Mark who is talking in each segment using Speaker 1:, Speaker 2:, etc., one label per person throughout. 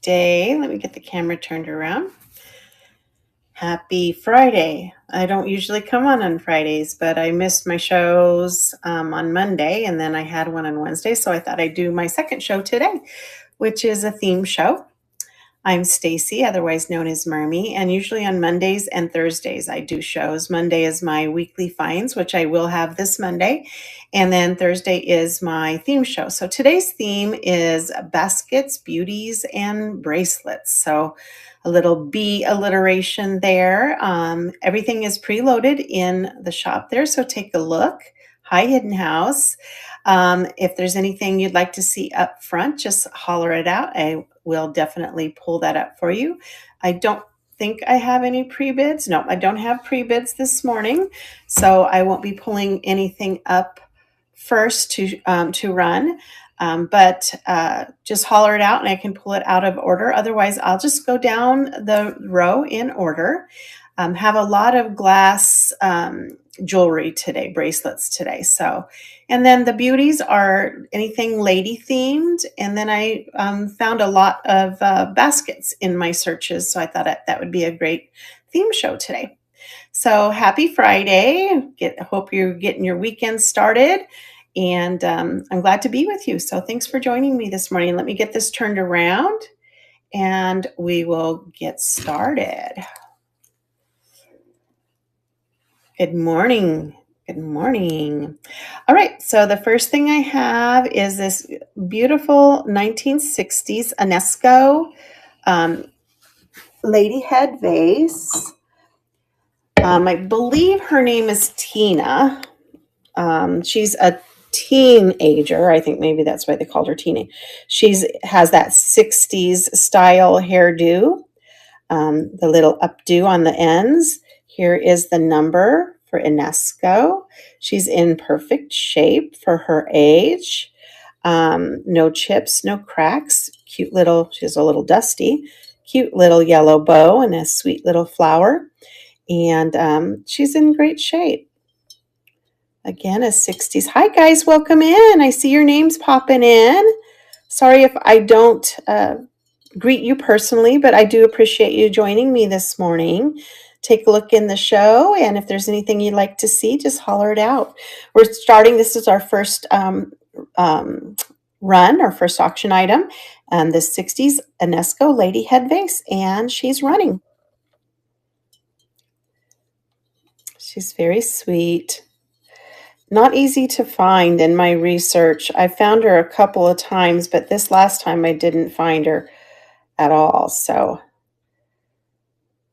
Speaker 1: day. Let me get the camera turned around. Happy Friday. I don't usually come on Fridays, but I missed my shows on Monday, and then I had one on Wednesday, so I thought I'd do my second show today, which is a theme show. I'm Stacy, otherwise known as Mermy, and usually on Mondays and Thursdays I do shows. Monday is my weekly finds, which I will have this Monday, and then Thursday is my theme show. So today's theme is baskets, beauties, and bracelets. So a little B alliteration there. Everything is preloaded in the shop there, so take a look. Hi, Hidden House. If there's anything you'd like to see up front, just holler it out. I will definitely pull that up for you. I don't think I have any pre-bids. No, I don't have pre-bids this morning, so I won't be pulling anything up first to run. But just holler it out and I can pull it out of order. Otherwise, I'll just go down the row in order. Have a lot of glass jewelry today, bracelets today. So, and then the beauties are anything lady themed. And then I found a lot of baskets in my searches. So I thought that would be a great theme show today. So happy Friday. Hope you're getting your weekend started. And I'm glad to be with you. So thanks for joining me this morning. Let me get this turned around and we will get started. Good morning. Good morning. All right, so the first thing I have is this beautiful 1960s UNESCO lady head vase. I believe her name is Tina. She's a teenager. I think maybe that's why they called her Tina. Has that 60s style hairdo, the little updo on the ends. Here is the number for UNESCO. She's in perfect shape for her age. No chips, no cracks. Cute little, she's a little dusty. Cute little yellow bow and a sweet little flower. And she's in great shape. Again, a 60s. Hi, guys. Welcome in. I see your names popping in. Sorry if I don't greet you personally, but I do appreciate you joining me this morning. Take a look in the show, and if there's anything you'd like to see, just holler it out. We're starting. This is our first run, our first auction item, and the 60s UNESCO lady head vase, and she's running. She's very sweet. Not easy to find in my research. I found her a couple of times, but this last time I didn't find her at all. So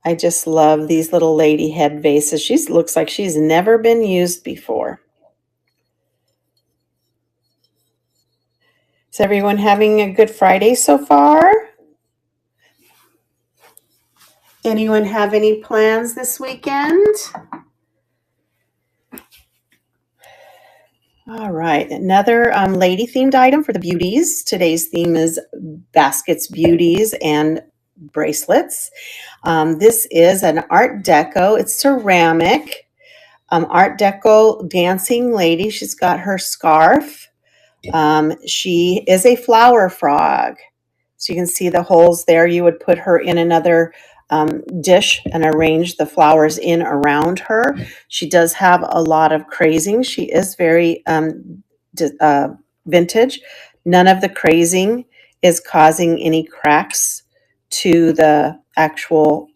Speaker 1: I just love these little lady head vases. She looks like she's never been used before. Is everyone having a good Friday so far? Anyone have any plans this weekend? All right, another lady-themed item for the beauties. Today's theme is baskets, beauties, and bracelets. This is an Art Deco. It's ceramic. Art Deco dancing lady. She's got her scarf. She is a flower frog. So you can see the holes there. You would put her in another dish and arrange the flowers in around her. She does have a lot of crazing. She is very vintage. None of the crazing is causing any cracks to the actual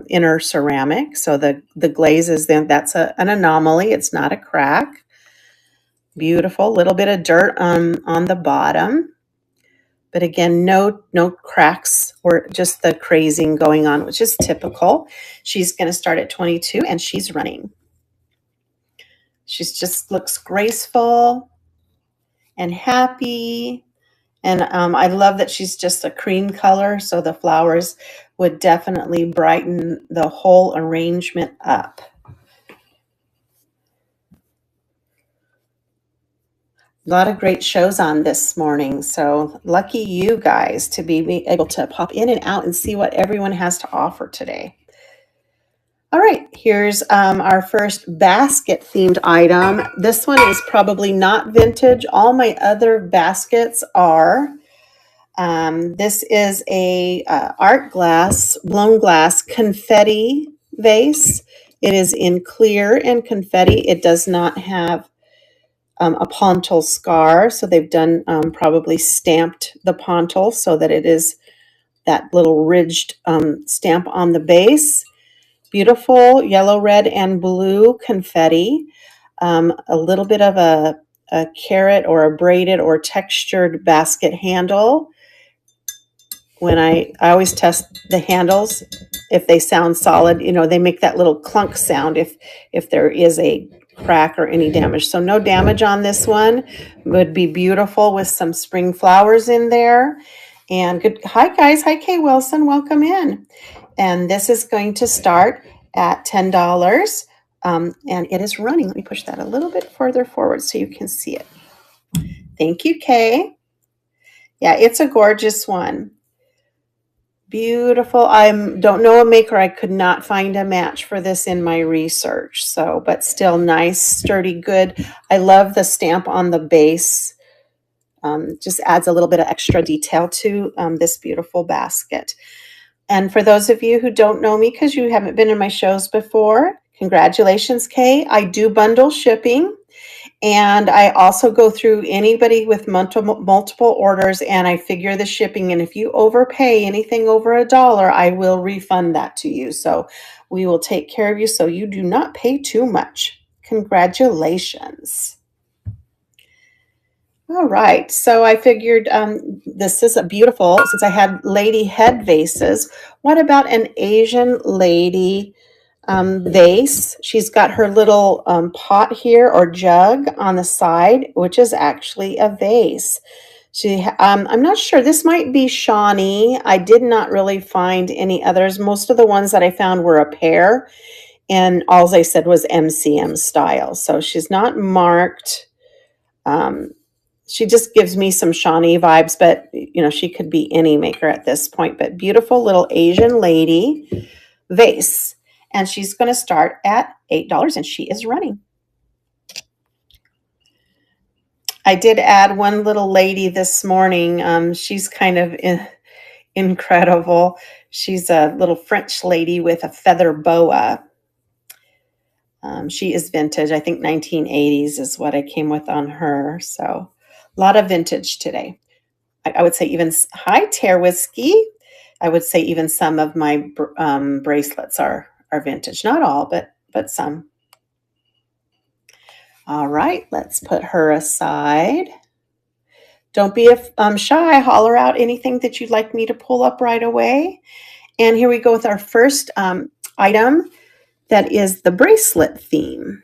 Speaker 1: inner ceramic. So the glaze is then, that's an anomaly. It's not a crack. Beautiful. Little bit of dirt on the bottom. But again, no cracks or just the crazing going on, which is typical. She's going to start at 22 and she's running. She just looks graceful and happy. And I love that she's just a cream color. So the flowers would definitely brighten the whole arrangement up. A lot of great shows on this morning. So lucky you guys to be able to pop in and out and see what everyone has to offer today. All right, here's our first basket themed item. This one is probably not vintage. All my other baskets are This is a art glass, blown glass confetti vase. It is in clear and confetti. It does not have a pontil scar, so they've done probably stamped the pontil so that it is that little ridged stamp on the base. Beautiful yellow, red, and blue confetti. A little bit of a carrot or a braided or textured basket handle. When I always test the handles, if they sound solid, they make that little clunk sound if there is a crack or any damage. So no damage on this one. Would be beautiful with some spring flowers in there. And good. Hi guys. Hi Kay Wilson. Welcome in. And this is going to start at $10. And it is running. Let me push that a little bit further forward so you can see it. Thank you, Kay. Yeah, it's a gorgeous one. Beautiful. I don't know a maker. I could not find a match for this in my research. So, but still nice, sturdy, good. I love the stamp on the base. Just adds a little bit of extra detail to this beautiful basket. And for those of you who don't know me because you haven't been in my shows before, congratulations, Kay. I do bundle shipping. And I also go through anybody with multiple orders and I figure the shipping. And if you overpay anything over $1, I will refund that to you. So we will take care of you so you do not pay too much. Congratulations. All right. So I figured this is a beautiful, since I had lady head vases, what about an Asian lady vase? She's got her little pot here or jug on the side, which is actually a vase. I'm not sure. This might be Shawnee. I did not really find any others. Most of the ones that I found were a pair, and all they said was MCM style. So she's not marked. She just gives me some Shawnee vibes, but she could be any maker at this point. But beautiful little Asian lady vase. And she's going to start at $8 and she is running. I did add one little lady this morning. She's kind of incredible. She's a little French lady with a feather boa. She is vintage. I think 1980s is what I came with on her. So a lot of vintage today. I would say even, hi, Tear Whiskey. I would say even some of my bracelets are vintage. Not all, but some. All right, let's put her aside. Don't be shy. Holler out anything that you'd like me to pull up right away. And here we go with our first item. That is the bracelet theme.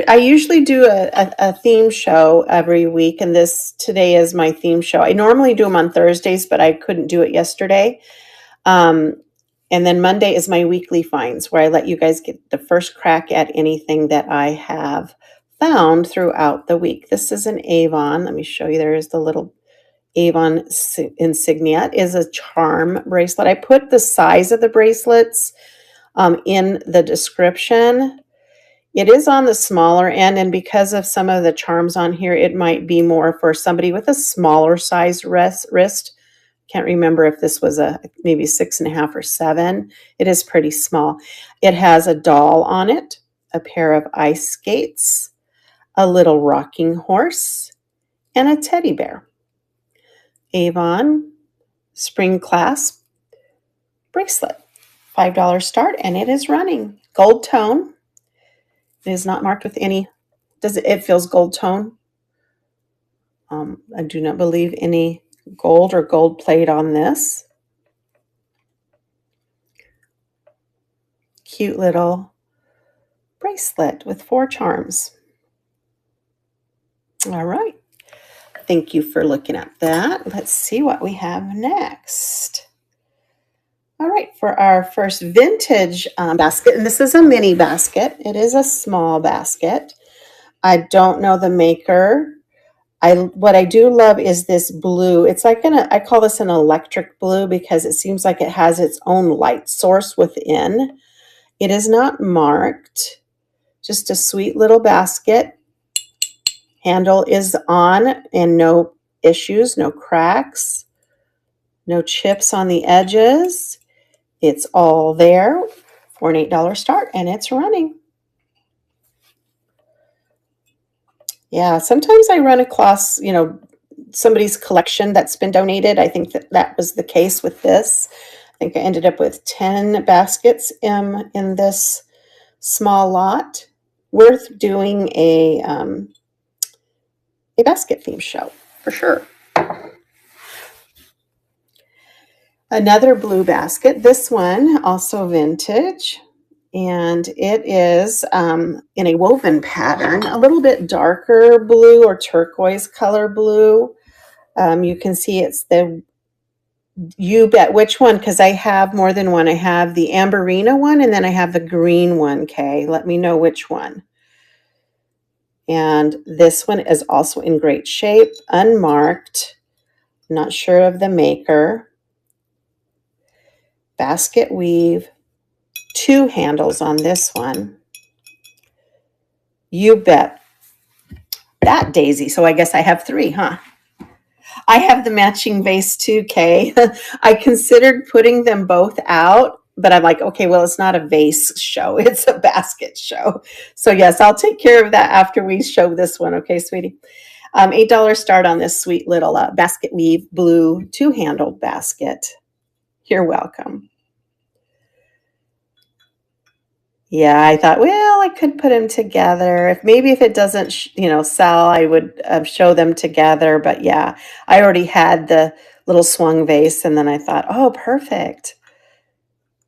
Speaker 1: I usually do a theme show every week, and today is my theme show. I normally do them on Thursdays, but I couldn't do it yesterday. And then Monday is my weekly finds, where I let you guys get the first crack at anything that I have found throughout the week. This is an Avon. Let me show you. There is the little Avon insignia. It is a charm bracelet. I put the size of the bracelets in the description. It is on the smaller end, and because of some of the charms on here, it might be more for somebody with a smaller size wrist. Can't remember if this was maybe 6.5 or 7. It is pretty small. It has a doll on it, a pair of ice skates, a little rocking horse, and a teddy bear. Avon spring clasp bracelet. $5 start, and it is running. Gold tone. It is not marked with any. It feels gold tone. I do not believe any gold or gold plate on this. Cute little bracelet with 4 charms. All right. Thank you for looking at that. Let's see what we have next. All right, for our first vintage basket, and this is a mini basket. It is a small basket. I don't know the maker. What I do love is this blue. It's like I call this an electric blue because it seems like it has its own light source within. It is not marked. Just a sweet little basket. Handle is on and no issues, no cracks, no chips on the edges. It's all there for an $8 start, and it's running. Yeah, sometimes I run across, somebody's collection that's been donated. I think that was the case with this. I think I ended up with 10 baskets in this small lot. Worth doing a basket theme show for sure. Another blue basket. This one also vintage, and it is in a woven pattern, a little bit darker blue or turquoise color blue. You can see it's the, you bet which one, because I have more than one. I have the Amberina one, and then I have the green one. Okay, let me know which one. And this one is also in great shape, unmarked. Not sure of the maker. Basket weave, 2 handles on this one. You bet. That daisy. So I guess I have 3, huh? I have the matching vase too, Kay. I considered putting them both out, but I'm like, okay, well, it's not a vase show. It's a basket show. So yes, I'll take care of that after we show this one. Okay, sweetie. $8 start on this sweet little basket weave blue 2-handled basket. You're welcome. Yeah, I thought, well, I could put them together. If it doesn't, sell, I would show them together. But yeah, I already had the little swung vase, and then I thought, oh, perfect.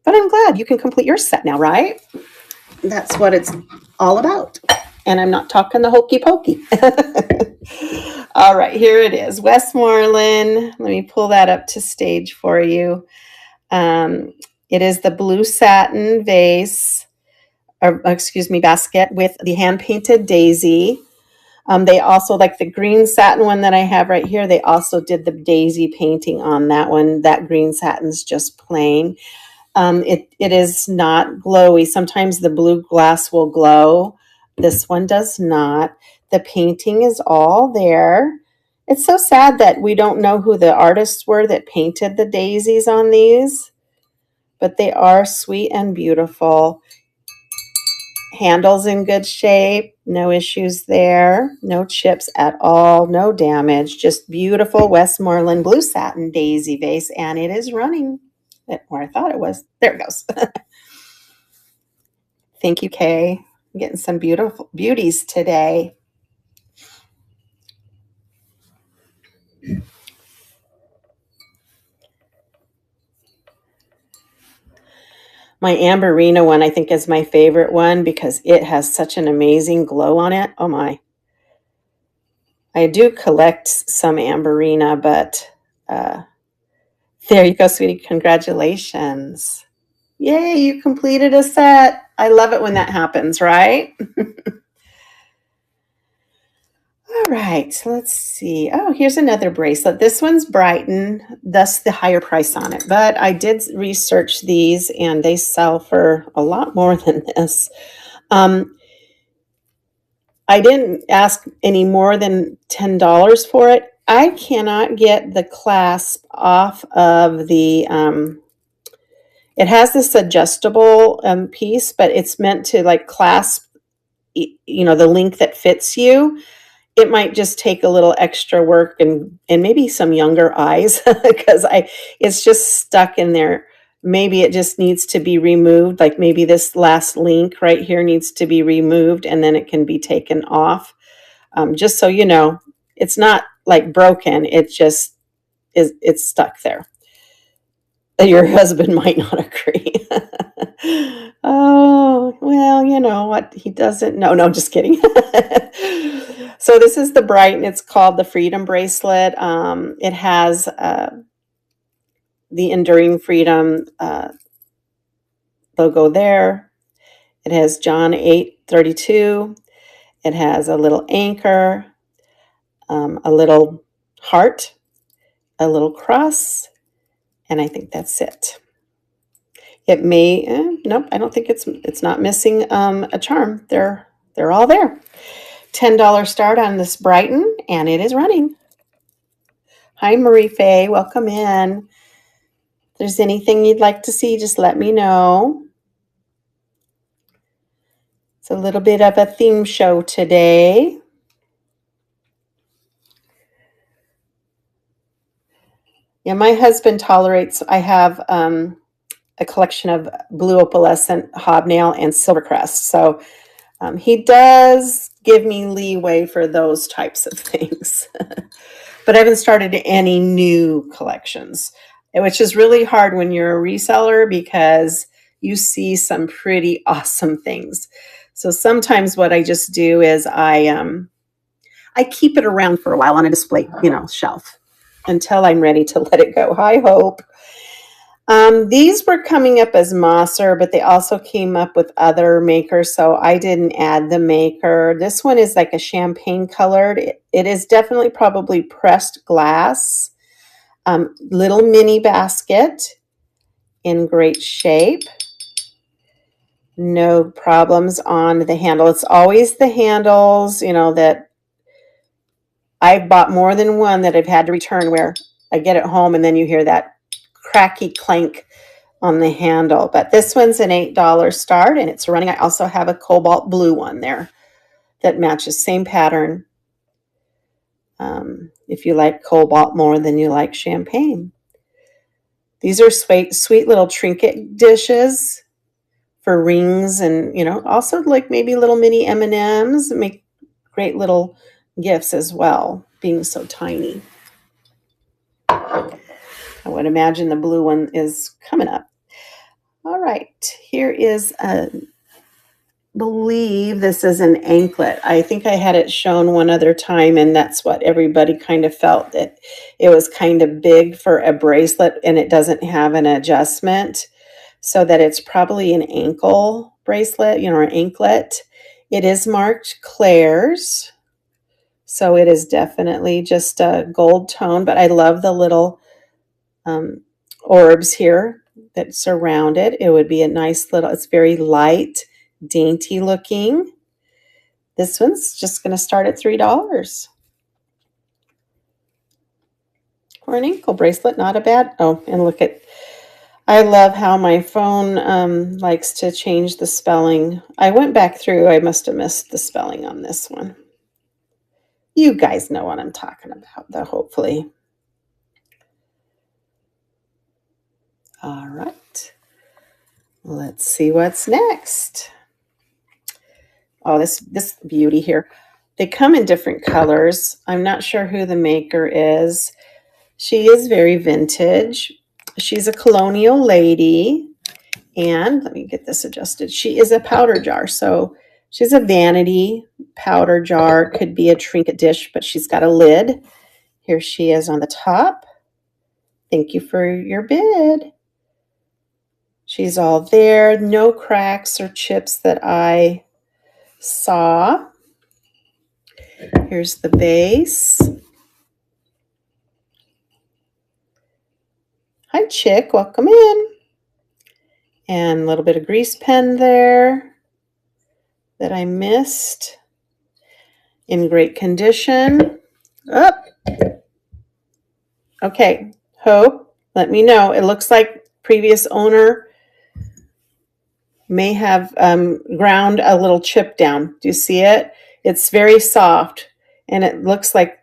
Speaker 1: But I'm glad you can complete your set now, right? That's what it's all about. And I'm not talking the hokey pokey. All right, here it is. Westmoreland. Let me pull that up to stage for you. It is the blue satin vase. Basket with the hand-painted daisy. They also, like the green satin one that I have right here, they also did the daisy painting on that one. That green satin's just plain. It is not glowy. Sometimes the blue glass will glow. This one does not. The painting is all there. It's so sad that we don't know who the artists were that painted the daisies on these, but they are sweet and beautiful. Handles in good shape, no issues there, no chips at all, no damage, just beautiful Westmoreland blue satin daisy vase, and it is running where I thought it was. There it goes. Thank you, Kay. I'm getting some beautiful beauties today. My Amberina one, I think, is my favorite one because it has such an amazing glow on it. Oh my. I do collect some Amberina, but there you go, sweetie. Congratulations. Yay, you completed a set. I love it when that happens, right? All right, so let's see. Oh, here's another bracelet. This one's Brighton, thus the higher price on it. But I did research these, and they sell for a lot more than this. I didn't ask any more than $10 for it. I cannot get the clasp off of the, it has this adjustable piece, but it's meant to like clasp, the link that fits you. It might just take a little extra work and maybe some younger eyes because it's just stuck in there. Maybe it just needs to be removed. Like maybe this last link right here needs to be removed and then it can be taken off. Just so you know, it's not like broken. It just it's stuck there. Your husband might not agree. Oh, well, you know what? He doesn't know. No, just kidding. So this is the Brighton. It's called the Freedom Bracelet. It has the Enduring Freedom logo there. It has John 8:32. It has a little anchor, a little heart, a little cross, and I think that's it. It may, nope, I don't think it's not missing a charm. They're all there. $10 start on this Brighton, and it is running. Hi, Marie Faye. Welcome in. If there's anything you'd like to see, just let me know. It's a little bit of a theme show today. Yeah, my husband tolerates, I have a collection of blue opalescent hobnail and silvercrest. So he does give me leeway for those types of things. But I haven't started any new collections, which is really hard when you're a reseller because you see some pretty awesome things. So sometimes what I just do is I keep it around for a while on a display, shelf until I'm ready to let it go. Hi, Hope. These were coming up as Mosser, but they also came up with other makers, so I didn't add the maker. This one is like a champagne colored. It is definitely probably pressed glass. Little mini basket in great shape. No problems on the handle. It's always the handles, that I've bought more than one that I've had to return where I get it home and then you hear that cracky clank on the handle. But this one's an $8 start and it's running. I also have a cobalt blue one there that matches, same pattern. If you like cobalt more than you like champagne. These are sweet little trinket dishes for rings and, also like maybe little mini M&Ms. Make great little gifts as well, being so tiny. I would imagine the blue one is coming up. All right, here is believe this is an anklet. I think I had it shown one other time, and that's what everybody kind of felt, that it was kind of big for a bracelet and it doesn't have an adjustment, so that it's probably an ankle bracelet, or an anklet. It is marked Claire's, so it is definitely just a gold tone, but I love the little orbs here that surround it. It would be a nice little, it's very light, dainty looking. This one's just going to start at $3 for an ankle bracelet. Not a bad. Oh, and look at, I love how my phone likes to change the spelling. I went back through. I must have missed the spelling on this one. You guys know what I'm talking about, though, hopefully. All right. Let's see what's next. Oh, this beauty here. They come in different colors. I'm not sure who the maker is. She is very vintage. She's a colonial lady. And let me get this adjusted. She is a powder jar. So she's a vanity powder jar. Could be a trinket dish, but she's got a lid. Here she is on the top. Thank you for your bid. She's all there. No cracks or chips that I saw. Here's the base. Hi, Chick. Welcome in. And a little bit of grease pen there that I missed. In great condition. Up. Okay. Hope, let me know. It looks like previous owner may have ground a little chip down. Do you see it? It's very soft. And it looks like,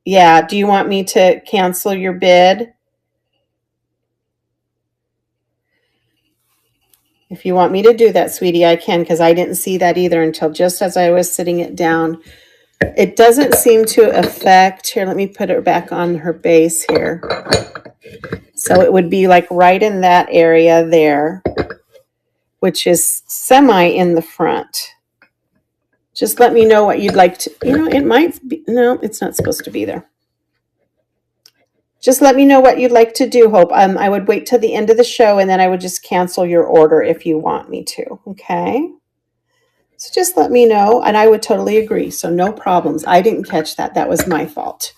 Speaker 1: yeah. Do you want me to cancel your bid? If you want me to do that, sweetie, I can, because I didn't see that either until just as I was sitting it down. It doesn't seem to affect, here, let me put it back on her base here. So it would be like right in that area there, which is semi in the front. Just let me know what you'd like to, it might be, no, it's not supposed to be there. Just let me know what you'd like to do, Hope. I would wait till the end of the show and then I would just cancel your order if you want me to, okay? So just let me know, and I would totally agree. So no problems. I didn't catch that. That was my fault.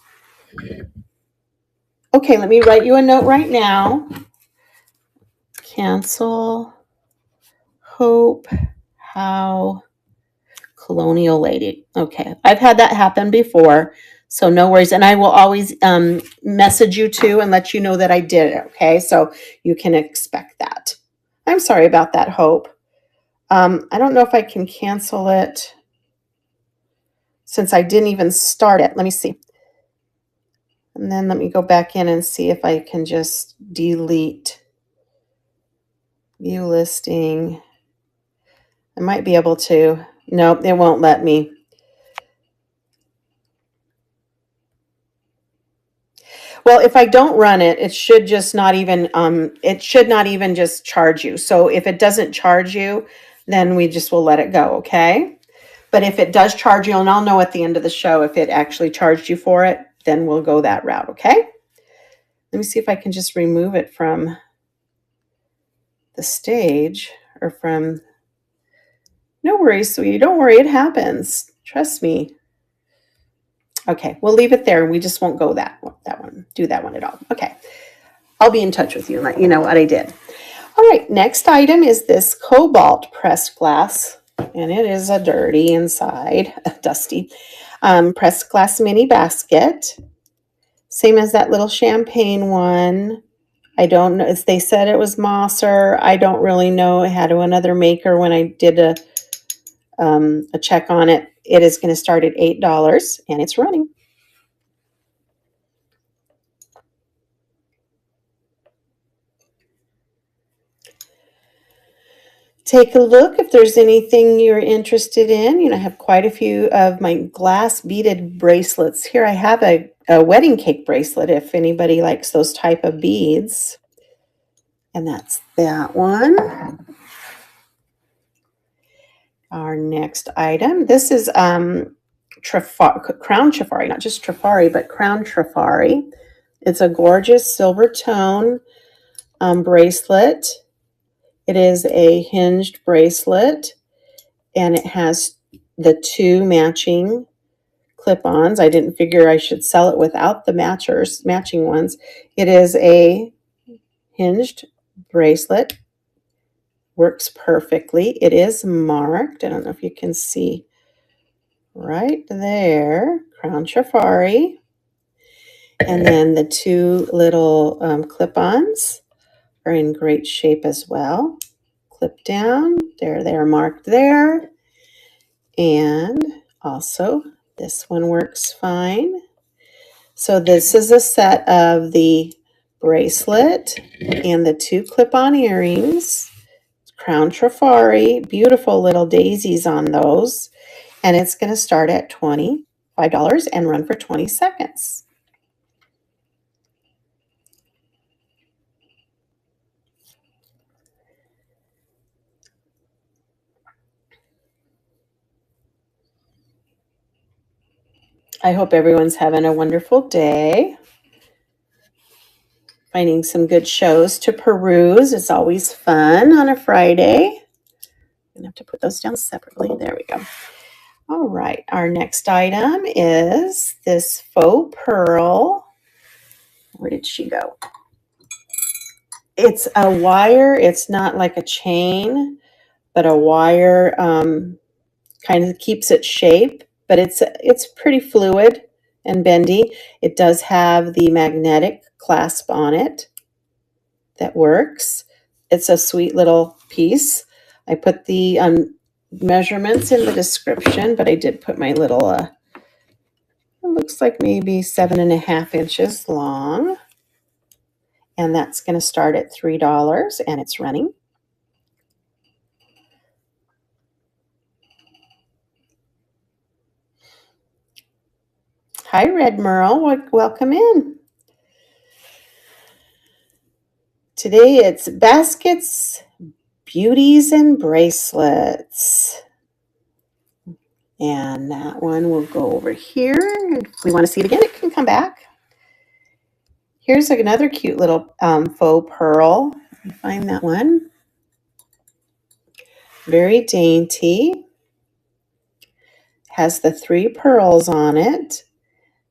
Speaker 1: Okay, let me write you a note right now. Cancel Hope How Colonial Lady. Okay, I've had that happen before. So no worries. And I will always message you too and let you know that I did it. Okay. So you can expect that. I'm sorry about that, Hope. I don't know if I can cancel it since I didn't even start it. Let me see. And then let me go back in and see if I can just delete view listing. I might be able to. Nope, it won't let me. Well, if I don't run it, it should just not even just charge you. So if it doesn't charge you, then we just will let it go, okay? But if it does charge you, and I'll know at the end of the show if it actually charged you for it, then we'll go that route, okay? Let me see if I can just remove it from the stage or from. No worries, sweetie. Don't worry, it happens. Trust me. Okay, we'll leave it there. We just won't go do that one at all. Okay. I'll be in touch with you and let you know what I did. All right, next item is this cobalt pressed glass, and it is a dirty inside, dusty, pressed glass mini basket. Same as that little champagne one. I don't know. They said it was Mosser. I don't really know. I had another maker when I did a check on it. It is going to start at $8, and it's running. Take a look if there's anything you're interested in. I have quite a few of my glass beaded bracelets. Here I have a wedding cake bracelet if anybody likes those type of beads. And that's that one. Our next item. This is Crown Trifari, not just Trifari, but Crown Trifari. It's a gorgeous silver tone bracelet. It is a hinged bracelet, and it has the two matching clip-ons. I didn't figure I should sell it without the matching ones. It is a hinged bracelet. Works perfectly. It is marked. I don't know if you can see right there. Crown Trifari. And then the two little clip-ons are in great shape as well. Clip down. There, they are marked there. And also, this one works fine. So this is a set of the bracelet and the two clip-on earrings. Crown Trifari, beautiful little daisies on those. And it's going to start at $25 and run for 20 seconds. I hope everyone's having a wonderful day. Finding some good shows to peruse is always fun on a Friday. I'm going to have to put those down separately. There we go. All right, our next item is this faux pearl. Where did she go? It's a wire. It's not like a chain, but a wire kind of keeps its shape, but it's pretty fluid and bendy. It does have the magnetic clasp on it that works. It's a sweet little piece. I put the measurements in the description, but I did put my little, it looks like maybe 7.5 inches long. And that's going to start at $3 and it's running. Hi, Red Merle. Welcome in. Today it's baskets, beauties, and bracelets. And that one will go over here. If we want to see it again, it can come back. Here's another cute little faux pearl. Let me find that one. Very dainty. Has the 3 pearls on it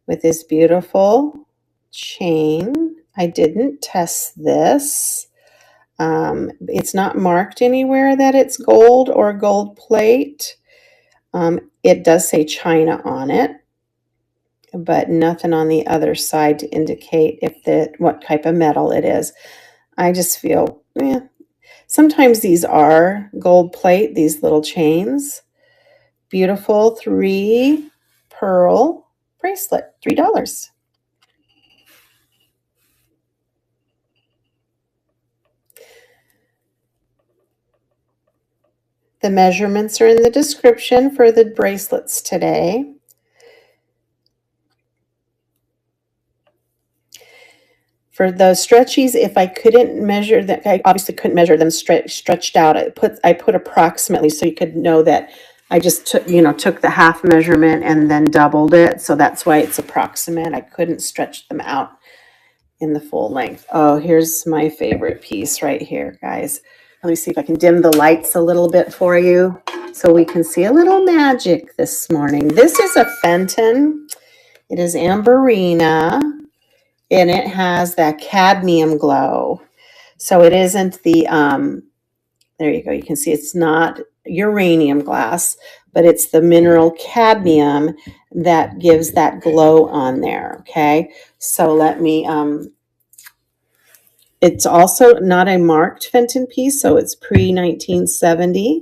Speaker 1: with this beautiful chain. I didn't test this. It's not marked anywhere that it's gold or gold plate. It does say China on it. but nothing on the other side to indicate what type of metal it is. I just feel, sometimes these are gold plate, these little chains. Beautiful 3 pearl bracelet, $3. The measurements are in the description for the bracelets today. For those stretchies, if I couldn't measure them, I obviously couldn't measure them stretched out. I put approximately so you could know that I just took the half measurement and then doubled it. So that's why it's approximate. I couldn't stretch them out in the full length. Oh, here's my favorite piece right here, guys. Let me see if I can dim the lights a little bit for you so we can see a little magic this morning. This is a Fenton. It is Amberina, and it has that cadmium glow. So it isn't the, there you go. You can see it's not uranium glass, but it's the mineral cadmium that gives that glow on there. Okay. So let me, it's also not a marked Fenton piece, so it's pre-1970.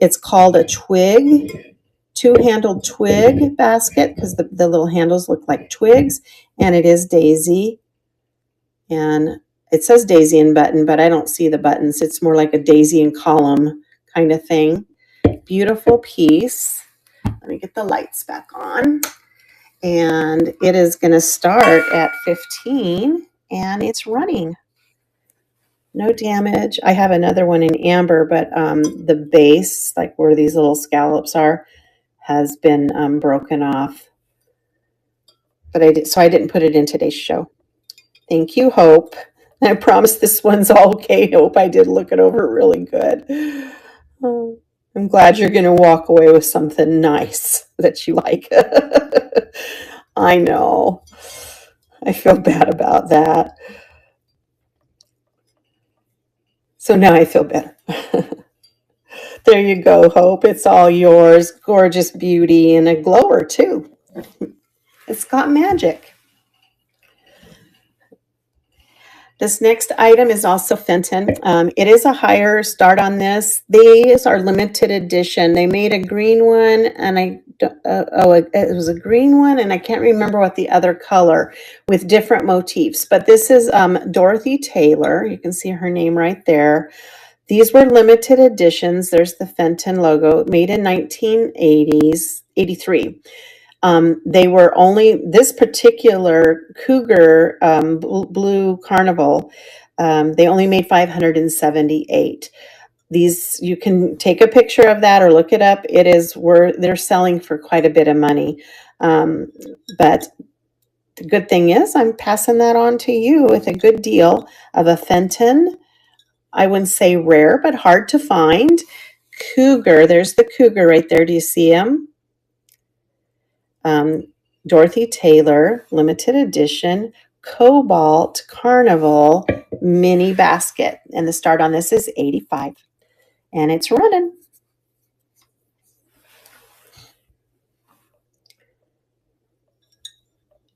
Speaker 1: It's called a twig, two-handled twig basket because the little handles look like twigs, and it is daisy. And it says daisy and button, but I don't see the buttons. It's more like a daisy and column kind of thing. Beautiful piece. Let me get the lights back on. And it is going to start at 15, and it's running. No damage. I have another one in amber, but the base, like where these little scallops are, has been broken off. But I didn't put it in today's show. Thank you, Hope. I promise this one's all okay, Hope. I did look it over really good. Oh, I'm glad you're going to walk away with something nice that you like. I know. I feel bad about that. So now I feel better. There you go, Hope. It's all yours. Gorgeous beauty and a glower, too. It's got magic. This next item is also Fenton. It is a higher start on this. These are limited edition. They made a green one, and it was a green one, and I can't remember what the other color with different motifs. But this is Dorothy Taylor. You can see her name right there. These were limited editions. There's the Fenton logo, made in 1983. They were only, this particular Cougar Blue Carnival, they only made 578. These, you can take a picture of that or look it up. They're selling for quite a bit of money. But the good thing is I'm passing that on to you with a good deal of a Fenton. I wouldn't say rare, but hard to find. Cougar, there's the Cougar right there. Do you see him? Dorothy Taylor, limited edition, Cobalt Carnival mini basket. And the start on this is 85. And it's running.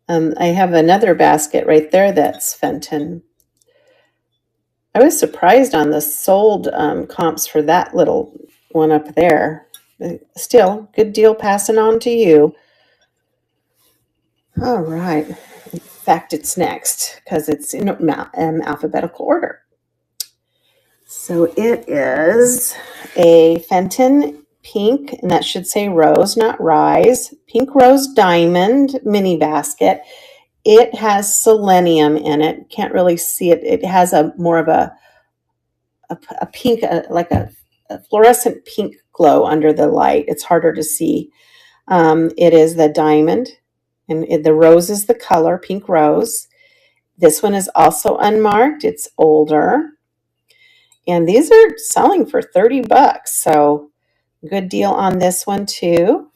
Speaker 1: I have another basket right there that's Fenton. I was surprised on the sold comps for that little one up there. Still, good deal passing on to you. All right. In fact, it's next because it's in alphabetical order. So it is a Fenton pink, and that should say rose, not rise. Pink rose diamond mini basket. It has selenium in it. Can't really see it. It has more of a pink, like a fluorescent pink glow under the light. It's harder to see. It is the diamond, and the rose is the color, pink rose. This one is also unmarked. It's older. And these are selling for $30. So good deal on this one too.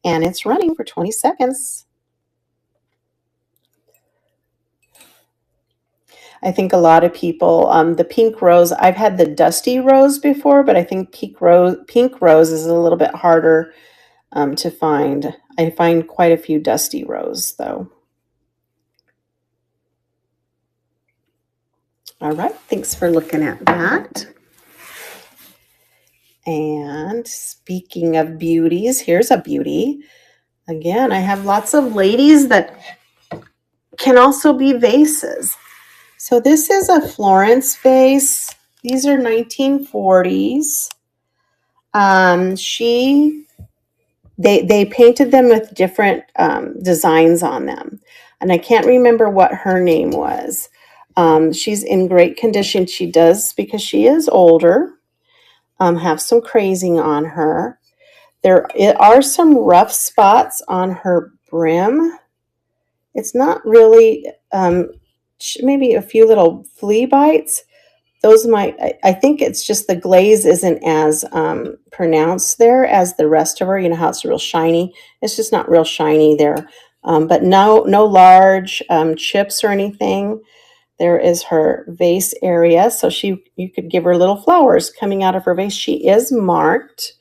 Speaker 1: And it's running for 20 seconds. I think a lot of people, the pink rose, I've had the dusty rose before, but I think pink rose is a little bit harder to find. I find quite a few dusty rows though. All right, thanks for looking at that. And speaking of beauties, here's a beauty. Again, I have lots of ladies that can also be vases. So this is a Florence vase. These are 1940s. They painted them with different designs on them, and I can't remember what her name was. She's in great condition. She does, because she is older, have some crazing on her. There are some rough spots on her brim. It's not really, maybe a few little flea bites. Those might, I think it's just the glaze isn't as pronounced there as the rest of her. You know how it's real shiny? It's just not real shiny there. But no large chips or anything. There is her vase area. So you could give her little flowers coming out of her vase. She is marked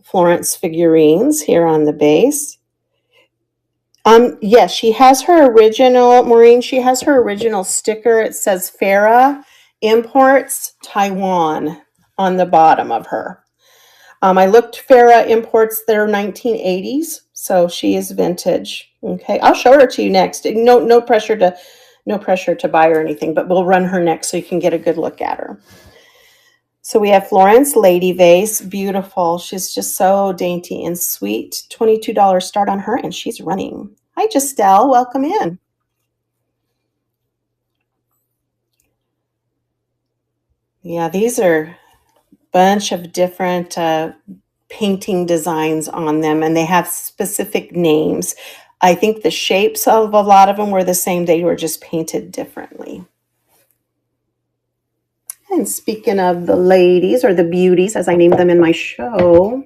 Speaker 1: Florence Figurines here on the base. Yes, she has her original, Maureen, she has her original sticker. It says Farah Imports Taiwan on the bottom of her. I looked, Farah Imports, they're 1980s, so she is vintage. Okay, I'll show her to you next. No pressure to buy or anything, but we'll run her next so you can get a good look at her. So we have Florence Lady Vase, beautiful. She's just so dainty and sweet. $22 start on her, and she's running. Hi, Justel, welcome in. Yeah, these are a bunch of different painting designs on them, and they have specific names. I think the shapes of a lot of them were the same. They were just painted differently. And speaking of the ladies, or the beauties, as I named them in my show,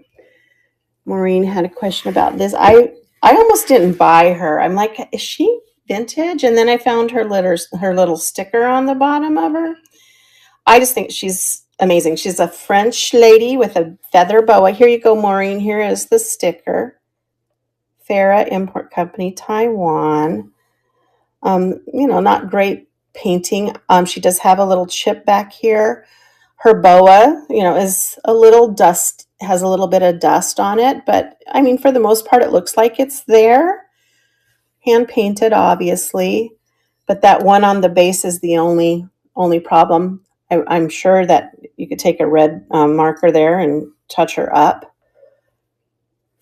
Speaker 1: Maureen had a question about this. I almost didn't buy her. I'm like, is she vintage? And then I found her little sticker on the bottom of her. I just think she's amazing. She's a French lady with a feather boa. Here you go, Maureen. Here is the sticker. Farah Import Company, Taiwan. Not great painting. She does have a little chip back here. Her boa, is a little dust, has a little bit of dust on it, but I mean, for the most part, it looks like it's there. Hand painted, obviously, but that one on the base is the only problem. I'm sure that you could take a red marker there and touch her up,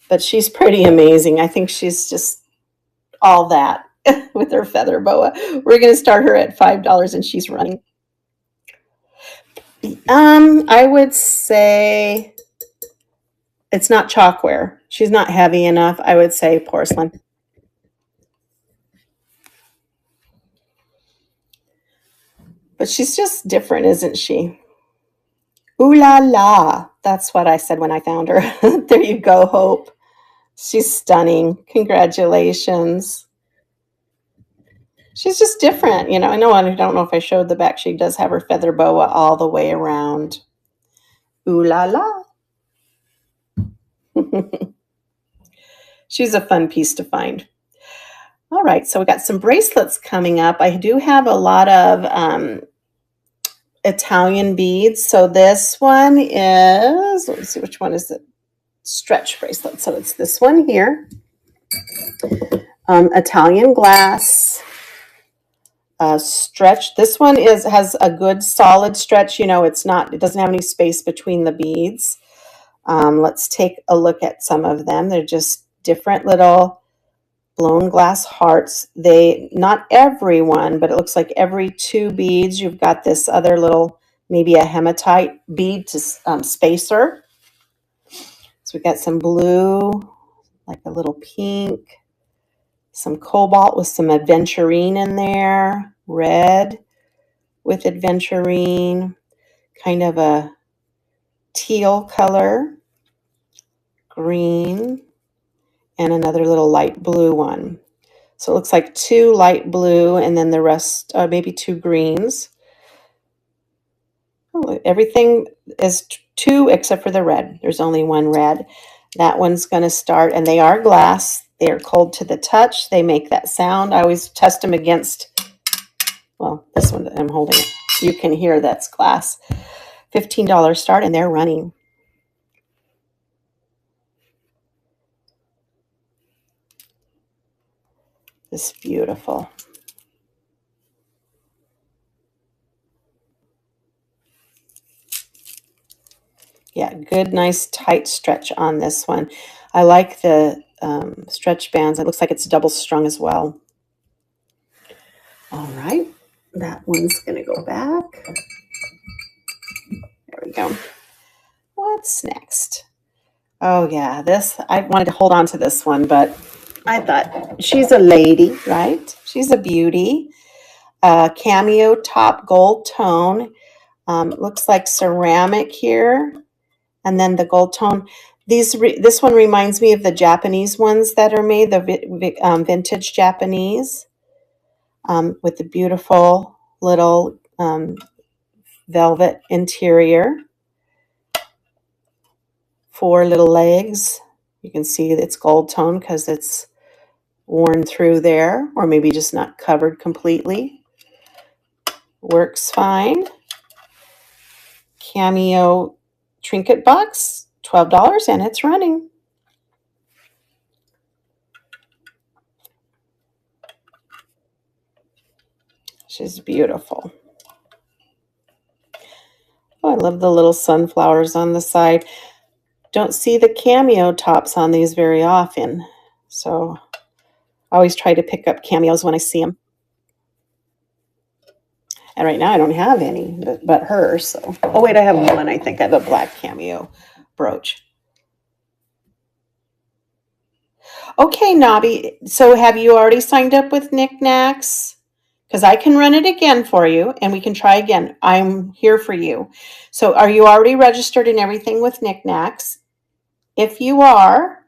Speaker 1: but she's pretty amazing. I think she's just all that with her feather boa. We're going to start her at $5, and she's running. I would say it's not chalkware. She's not heavy enough. I would say porcelain. But she's just different, isn't she? Ooh la la. That's what I said when I found her. There you go, Hope. She's stunning. Congratulations. She's just different. I don't know if I showed the back. She does have her feather boa all the way around. Ooh la la. She's a fun piece to find. All right, so we got some bracelets coming up. I do have a lot of Italian beads. So this one is, let's see, which one is it? Stretch bracelet. So it's this one here. Italian glass stretch. This one has a good solid stretch. It doesn't have any space between the beads. Let's take a look at some of them. They're just different little blown glass hearts. Not every one, but it looks like every 2 beads you've got this other little, maybe a hematite bead to spacer. So we've got some blue, like a little pink, some cobalt with some aventurine in there, red with aventurine, kind of a teal color, green, and another little light blue one. So it looks like 2 light blue and then the rest, maybe 2 greens. Oh, everything is 2 except for the red. There's only 1 red. That one's going to start, and they are glass. They are cold to the touch. They make that sound. I always test them against, well, this one that I'm holding it. You can hear that's glass. $15 start, and they're running. It's beautiful. Yeah, good, nice, tight stretch on this one. I like the stretch bands. It looks like it's double strung as well. All right, that one's going to go back. There we go. What's next? Oh, yeah, this, I wanted to hold on to this one, but I thought she's a lady, right? She's a beauty. Cameo top gold tone. Looks like ceramic here. And then the gold tone. This one reminds me of the Japanese ones that are made, the vintage Japanese, with the beautiful little velvet interior. 4 little legs. You can see it's gold tone because it's worn through there, or maybe just not covered completely. Works fine. Cameo trinket box, $12, and it's running. She's beautiful. Oh, I love the little sunflowers on the side. Don't see the cameo tops on these very often, so I always try to pick up cameos when I see them. And right now I don't have any, but her. So, oh wait, I have one. I think I have a black cameo brooch. Okay, Nobby. So have you already signed up with Knickknacks? Because I can run it again for you, and we can try again. I'm here for you. So are you already registered and everything with Knickknacks? If you are,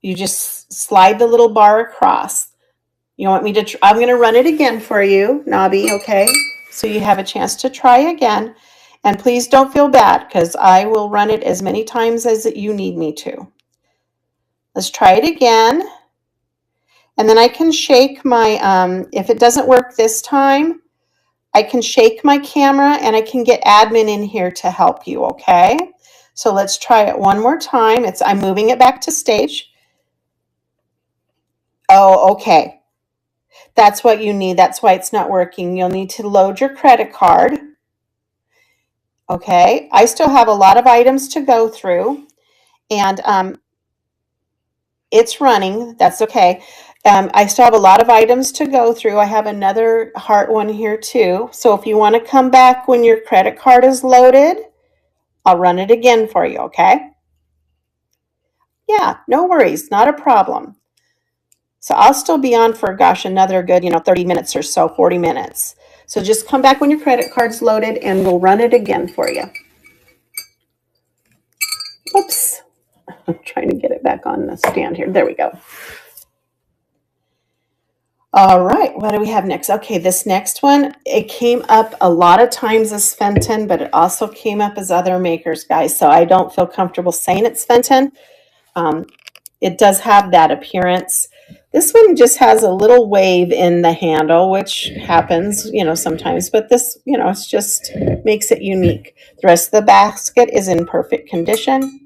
Speaker 1: you just slide the little bar across. You want me to, I'm going to run it again for you, Nobby, okay? So you have a chance to try again. And please don't feel bad because I will run it as many times as you need me to. Let's try it again. And then I can shake my, if it doesn't work this time, I can shake my camera and I can get admin in here to help you, okay? So let's try it one more time. I'm moving it back to stage. Oh, okay. That's what you need. That's why it's not working. You'll need to load your credit card. Okay. I still have a lot of items to go through, and it's running. That's okay. I still have a lot of items to go through. I have another heart one here too. So if you want to come back when your credit card is loaded, I'll run it again for you, okay? Yeah, no worries. Not a problem. So I'll still be on for, gosh, another good, 30 minutes or so, 40 minutes. So just come back when your credit card's loaded and we'll run it again for you. Oops. I'm trying to get it back on the stand here. There we go. All right, what do we have next? Okay, this next one, it came up a lot of times as Fenton, but it also came up as other makers, guys. So I don't feel comfortable saying it's Fenton. It does have that appearance. This one just has a little wave in the handle, which happens, sometimes, but this, it's just makes it unique. The rest of the basket is in perfect condition.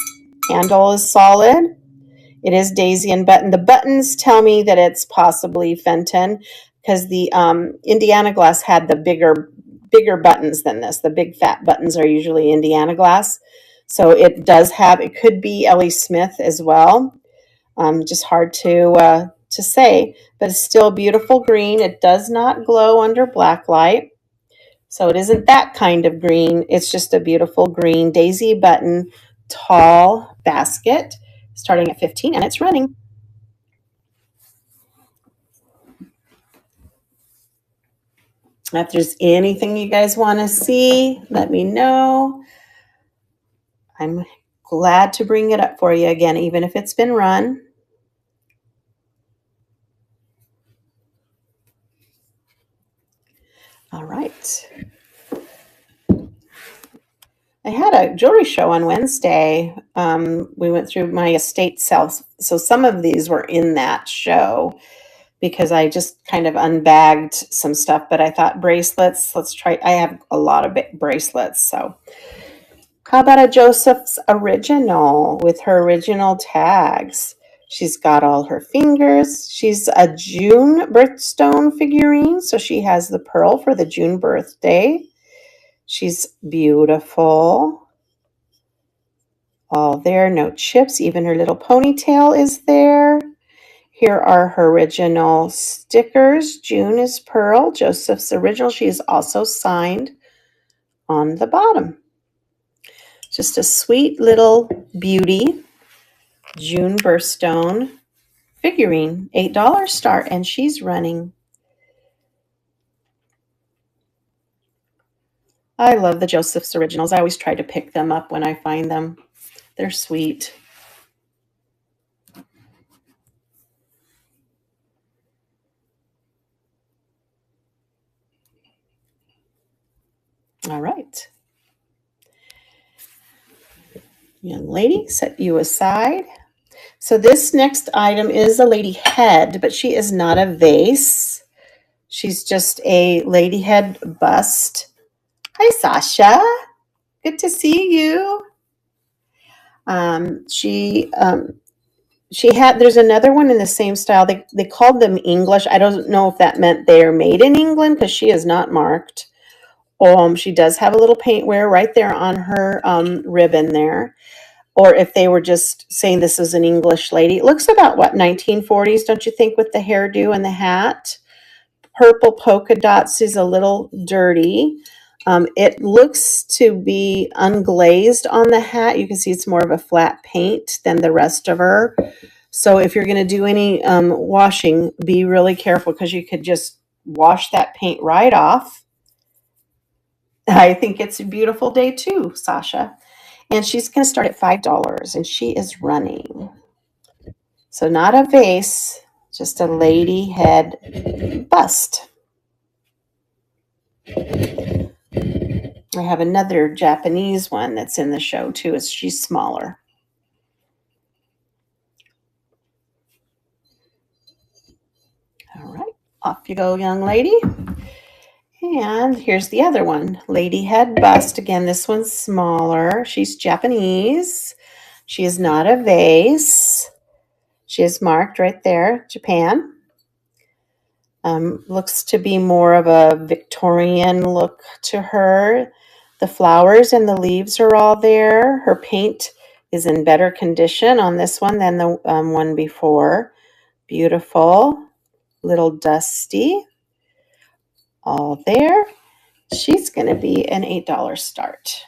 Speaker 1: Handle is solid. It is daisy and button. The buttons tell me that it's possibly Fenton because the Indiana glass had the bigger buttons than this. The big fat buttons are usually Indiana glass. So it could be Ellie Smith as well. Just hard to say, but it's still beautiful green. It does not glow under black light. So it isn't that kind of green. It's just a beautiful green daisy button, tall basket, starting at 15, and it's running. If there's anything you guys want to see, let me know. I'm glad to bring it up for you again, even if it's been run. All right. I had a jewelry show on Wednesday. We went through my estate sales. So some of these were in that show because I just kind of unbagged some stuff. But I thought bracelets, let's try. I have a lot of bracelets. So how about a Joseph's Original with her original tags? She's got all her fingers. She's a June birthstone figurine. So she has the pearl for the June birthday. She's beautiful. All there, no chips. Even her little ponytail is there. Here are her original stickers. June is pearl. Joseph's Original. She is also signed on the bottom. Just a sweet little beauty. June birthstone figurine. $8 start, and she's running. I love the Joseph's Originals. I always try to pick them up when I find them. They're sweet. All right. Young lady, set you aside. So this next item is a lady head, but she is not a vase. She's just a lady head bust. Hi, Sasha. Good to see you. There's another one in the same style. They called them English. I don't know if that meant they are made in England because she is not marked. She does have a little paint wear right there on her ribbon there. Or if they were just saying this is an English lady. It looks about, 1940s, don't you think, with the hairdo and the hat? Purple polka dots is a little dirty. It looks to be unglazed on the hat. You can see it's more of a flat paint than the rest of her. So if you're going to do any washing, be really careful because you could just wash that paint right off. I think it's a beautiful day too, Sasha. And she's going to start at $5, and she is running. So not a vase, just a lady head bust. I have another Japanese one that's in the show too. She's smaller. All right, off you go, young lady. And here's the other one, lady head bust. Again, this one's smaller. She's Japanese. She is not a vase. She is marked right there, Japan. Looks to be more of a Victorian look to her. The flowers and the leaves are all there. Her paint is in better condition on this one than the one before. Beautiful, little dusty, all there. She's going to be an $8 start.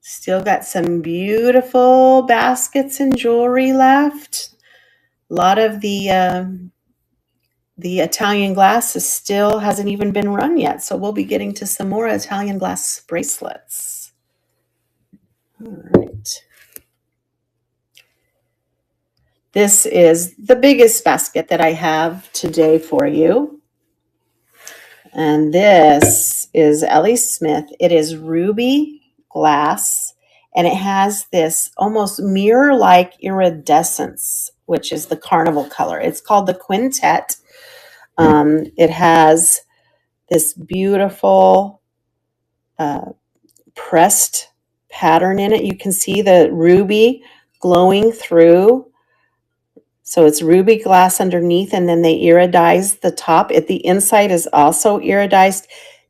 Speaker 1: Still got some beautiful baskets and jewelry left. A lot of the Italian glass still hasn't even been run yet, so we'll be getting to some more Italian glass bracelets. All right. This is the biggest basket that I have today for you. And this is Ellie Smith. It is ruby glass, and it has this almost mirror-like iridescence, which is the carnival color. It's called the Quintet. It has this beautiful pressed pattern in it. You can see the ruby glowing through. So it's ruby glass underneath, and then they iridized the top. The inside is also iridized.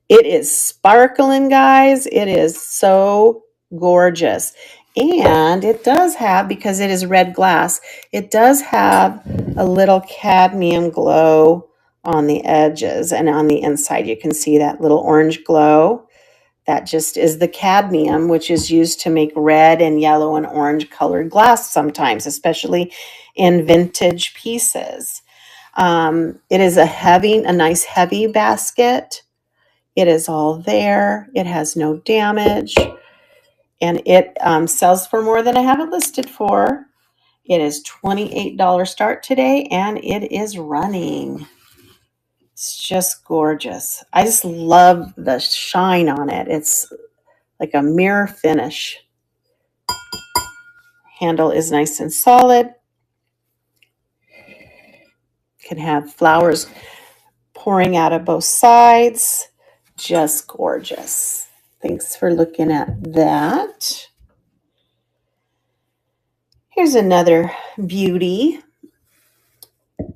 Speaker 1: It is sparkling, guys. It is so gorgeous. And it does have, because it is red glass, it does have a little cadmium glow on the edges, and on the inside you can see that little orange glow. That just is the cadmium, which is used to make red and yellow and orange colored glass sometimes, especially in vintage pieces. It is a nice heavy basket. It is all there. It has no damage. And it sells for more than I have it listed for. It is $28 start today, and it is running. It's just gorgeous. I just love the shine on it. It's like a mirror finish. Handle is nice and solid. Can have flowers pouring out of both sides. Just gorgeous. Thanks for looking at that. Here's another beauty.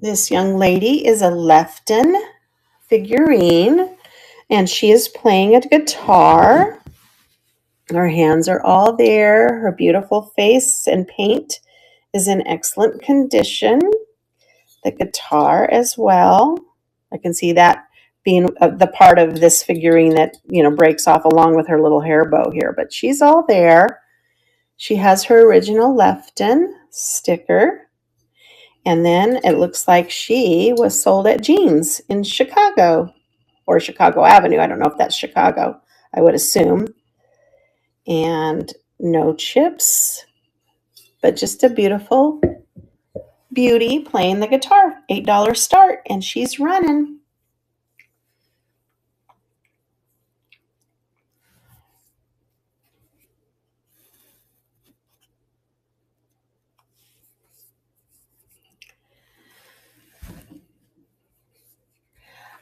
Speaker 1: This young lady is a Lefton figurine, and she is playing a guitar. Her hands are all there. Her beautiful face and paint is in excellent condition. The guitar as well. I can see that being the part of this figurine that, breaks off along with her little hair bow here, but she's all there. She has her original Lefton sticker. And then it looks like she was sold at Jean's in Chicago, or Chicago Avenue. I don't know if that's Chicago, I would assume. And no chips, but just a beautiful beauty playing the guitar. $8 start, and she's running.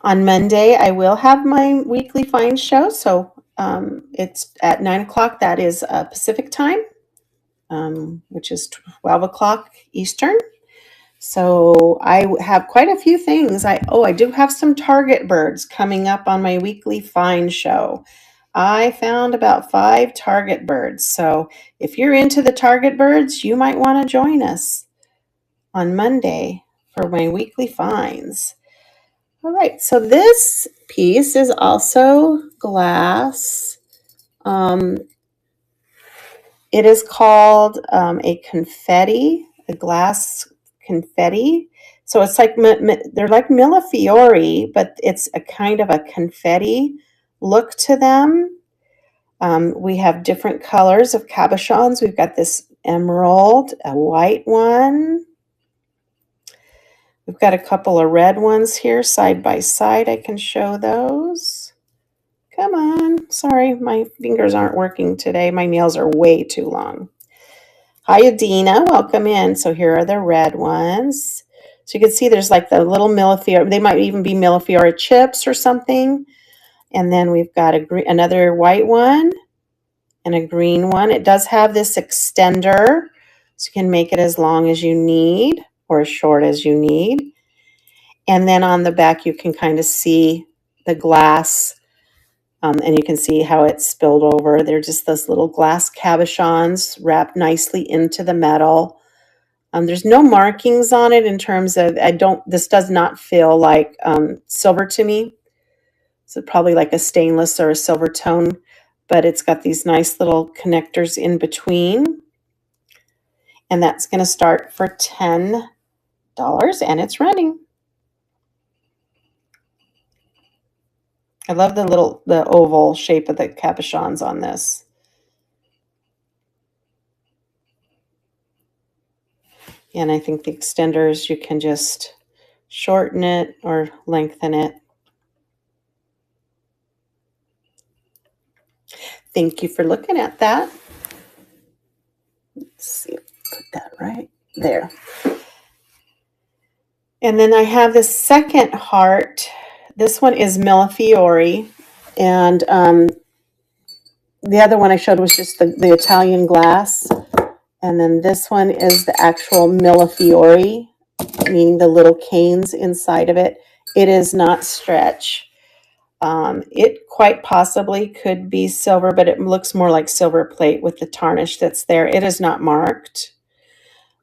Speaker 1: On Monday, I will have my weekly find show. So it's at 9 o'clock. That is Pacific time, which is 12 o'clock Eastern. So I have quite a few things. I do have some Target birds coming up on my weekly find show. I found about 5 Target birds. So if you're into the Target birds, you might want to join us on Monday for my weekly finds. All right, so this piece is also glass. It is called a glass confetti. So it's like, they're like millefiori, but it's a kind of a confetti look to them. We have different colors of cabochons. We've got this emerald, a white one. We've got a couple of red ones here side by side. I can show those. Come on. Sorry, my fingers aren't working today. My nails are way too long. Hi, Adina. Welcome in. So here are the red ones. So you can see there's like the little millefiori. They might even be millefiori chips or something. And then we've got another white one and a green one. It does have this extender, so you can make it as long as you need or as short as you need. And then on the back, you can kind of see the glass, and you can see how it's spilled over. They're just those little glass cabochons wrapped nicely into the metal. There's no markings on it in terms of, this does not feel like silver to me. So probably like a stainless or a silver tone, but it's got these nice little connectors in between. And that's going to start for $10, and it's running. I love the oval shape of the cabochons on this. And I think the extenders, you can just shorten it or lengthen it. Thank you for looking at that. Let's see, put that right there. And then I have the second heart. This one is millefiori, and the other one I showed was just the Italian glass. And then this one is the actual millefiori, meaning the little canes inside of it. It is not stretch. It quite possibly could be silver, but it looks more like silver plate with the tarnish that's there. It is not marked,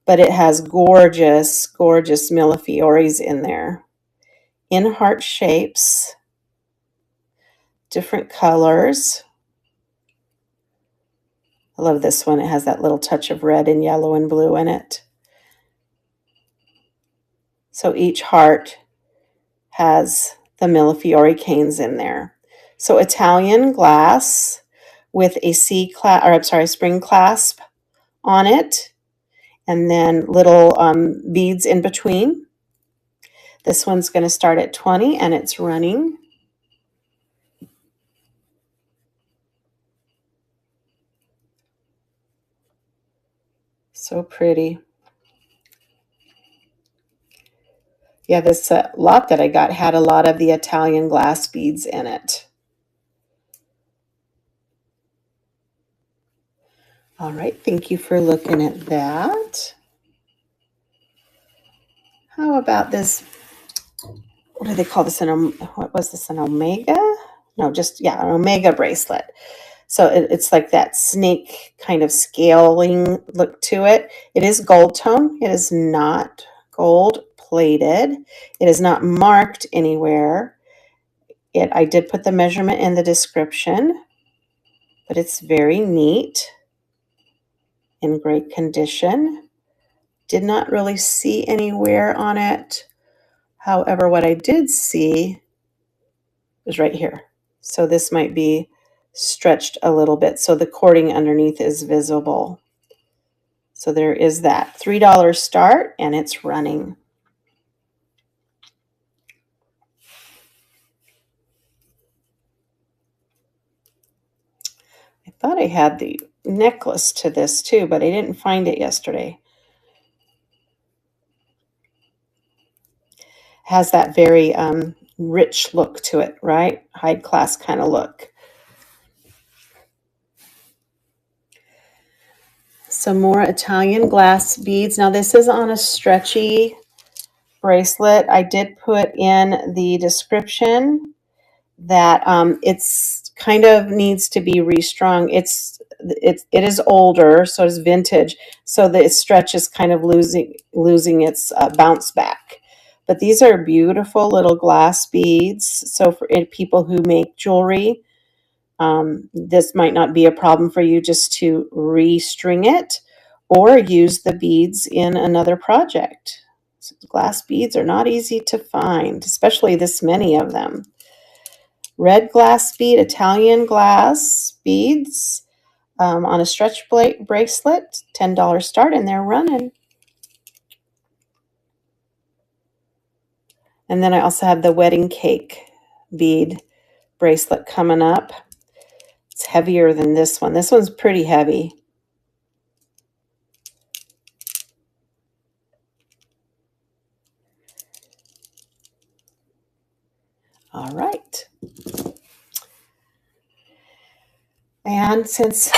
Speaker 1: but it has gorgeous, gorgeous millefioris in there, in heart shapes, different colors. I love this one. It has that little touch of red and yellow and blue in it. So each heart has the millefiori canes in there. So Italian glass with a spring clasp on it, and then little beads in between. This one's going to start at 20 and it's running. So pretty. Yeah, this lot that I got had a lot of the Italian glass beads in it. All right, thank you for looking at that. How about this? What do they call this? What was this? An omega? No, just, yeah, an omega bracelet. So it's like that snake kind of scaling look to it. It is gold tone. It is not gold plated. It is not marked anywhere. I did put the measurement in the description, but it's very neat, in great condition. Did not really see any wear on it. However, what I did see is right here. So this might be stretched a little bit, so the cording underneath is visible. So there is that. $3 start, and it's running. I thought I had the necklace to this too, but I didn't find it yesterday. Has that very rich look to it, right? High class kind of look. Some more Italian glass beads. Now this is on a stretchy bracelet. I did put in the description that it's kind of needs to be restrung. It is older, so it's vintage, so the stretch is kind of losing its bounce back. But these are beautiful little glass beads. So for people who make jewelry, this might not be a problem for you just to restring it or use the beads in another project. So glass beads are not easy to find, especially this many of them. Red glass bead, Italian glass beads on a stretch bracelet, $10 start, and they're running. And then I also have the wedding cake bead bracelet coming up. It's heavier than this one. This one's pretty heavy. All right. And since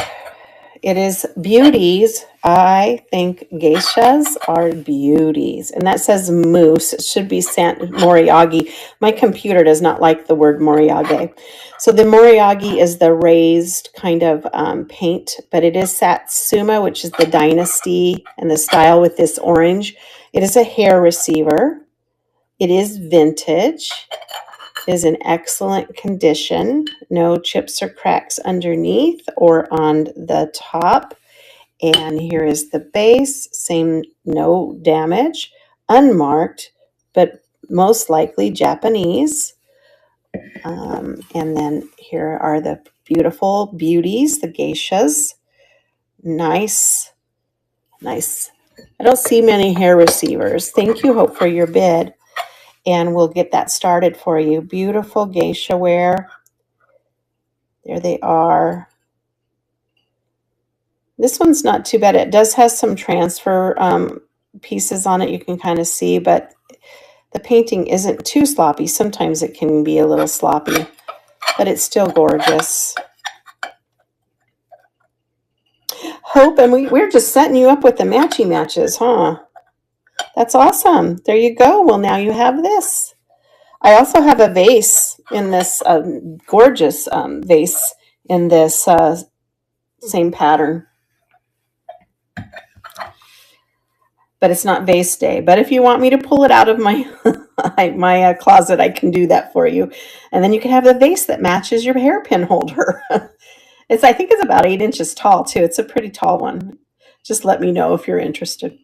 Speaker 1: it is beauties, I think geishas are beauties. And that says moose. It should be moriage. My computer does not like the word moriage. So the moriage is the raised kind of paint, but it is Satsuma, which is the dynasty and the style with this orange. It is a hair receiver. It is vintage. It is in excellent condition. No chips or cracks underneath or on the top. And here is the base, same, no damage, unmarked, but most likely Japanese. And then here are the beautiful beauties, the geishas. Nice, nice. I don't see many hair receivers. Thank you, Hope, for your bid. And we'll get that started for you. Beautiful geisha wear. There they are. This one's not too bad. It does have some transfer pieces on it you can kind of see, but the painting isn't too sloppy. Sometimes it can be a little sloppy, but it's still gorgeous. Hope, and we're just setting you up with the matchy matches, huh? That's awesome. There you go. Well, now you have this. I also have a vase in this gorgeous vase in this same pattern. But it's not vase day. But if you want me to pull it out of my my closet, I can do that for you. And then you can have the vase that matches your hairpin holder. I think it's about 8 inches tall too. It's a pretty tall one. Just let me know if you're interested.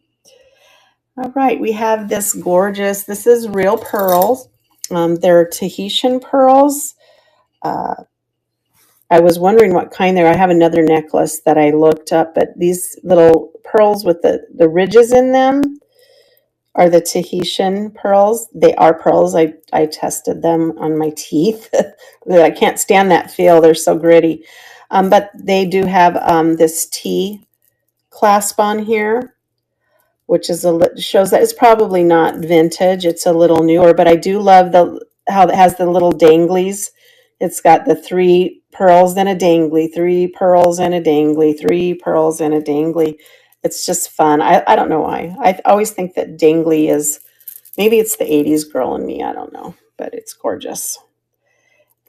Speaker 1: All right, we have this gorgeous, this is real pearls. They're Tahitian pearls. I was wondering what kind they're. I have another necklace that I looked up, but these little pearls with the ridges in them are the Tahitian pearls. They are pearls. I tested them on my teeth. I can't stand that feel. They're so gritty. But they do have this T clasp on here, which is shows that it's probably not vintage. It's a little newer, but I do love the how it has the little danglies. It's got the 3 pearls and a dangly, 3 pearls and a dangly, 3 pearls and a dangly. It's just fun. I don't know why. I always think that dangly is, maybe it's the 80s girl in me. I don't know, but it's gorgeous.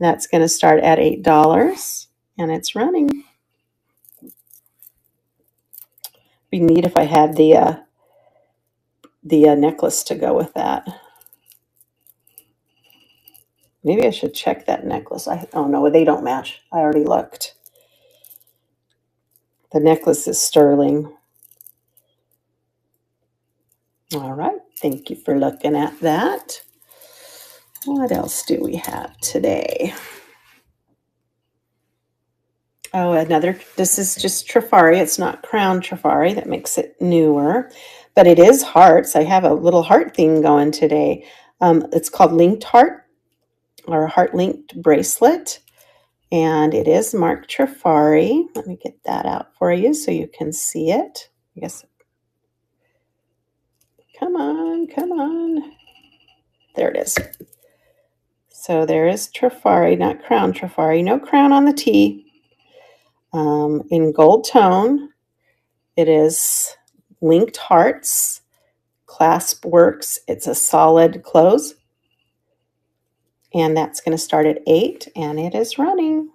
Speaker 1: That's going to start at $8 and it's running. Be neat if I had the necklace to go with that. Maybe I should check that necklace. Oh no, they don't match. I already looked. The necklace is sterling. All right, thank you for looking at that. What else do we have today? Oh, this is just Trifari. It's not crown Trifari. That makes it newer, but it is hearts. I have a little heart thing going today. It's called Linked Heart or Heart Linked Bracelet. And it is marked Trifari. Let me get that out for you so you can see it. I guess. Come on, come on. There it is. So there is Trifari, not crown Trifari. No crown on the T. In gold tone, it is linked hearts, clasp works. It's a solid close. And that's going to start at 8, and it is running.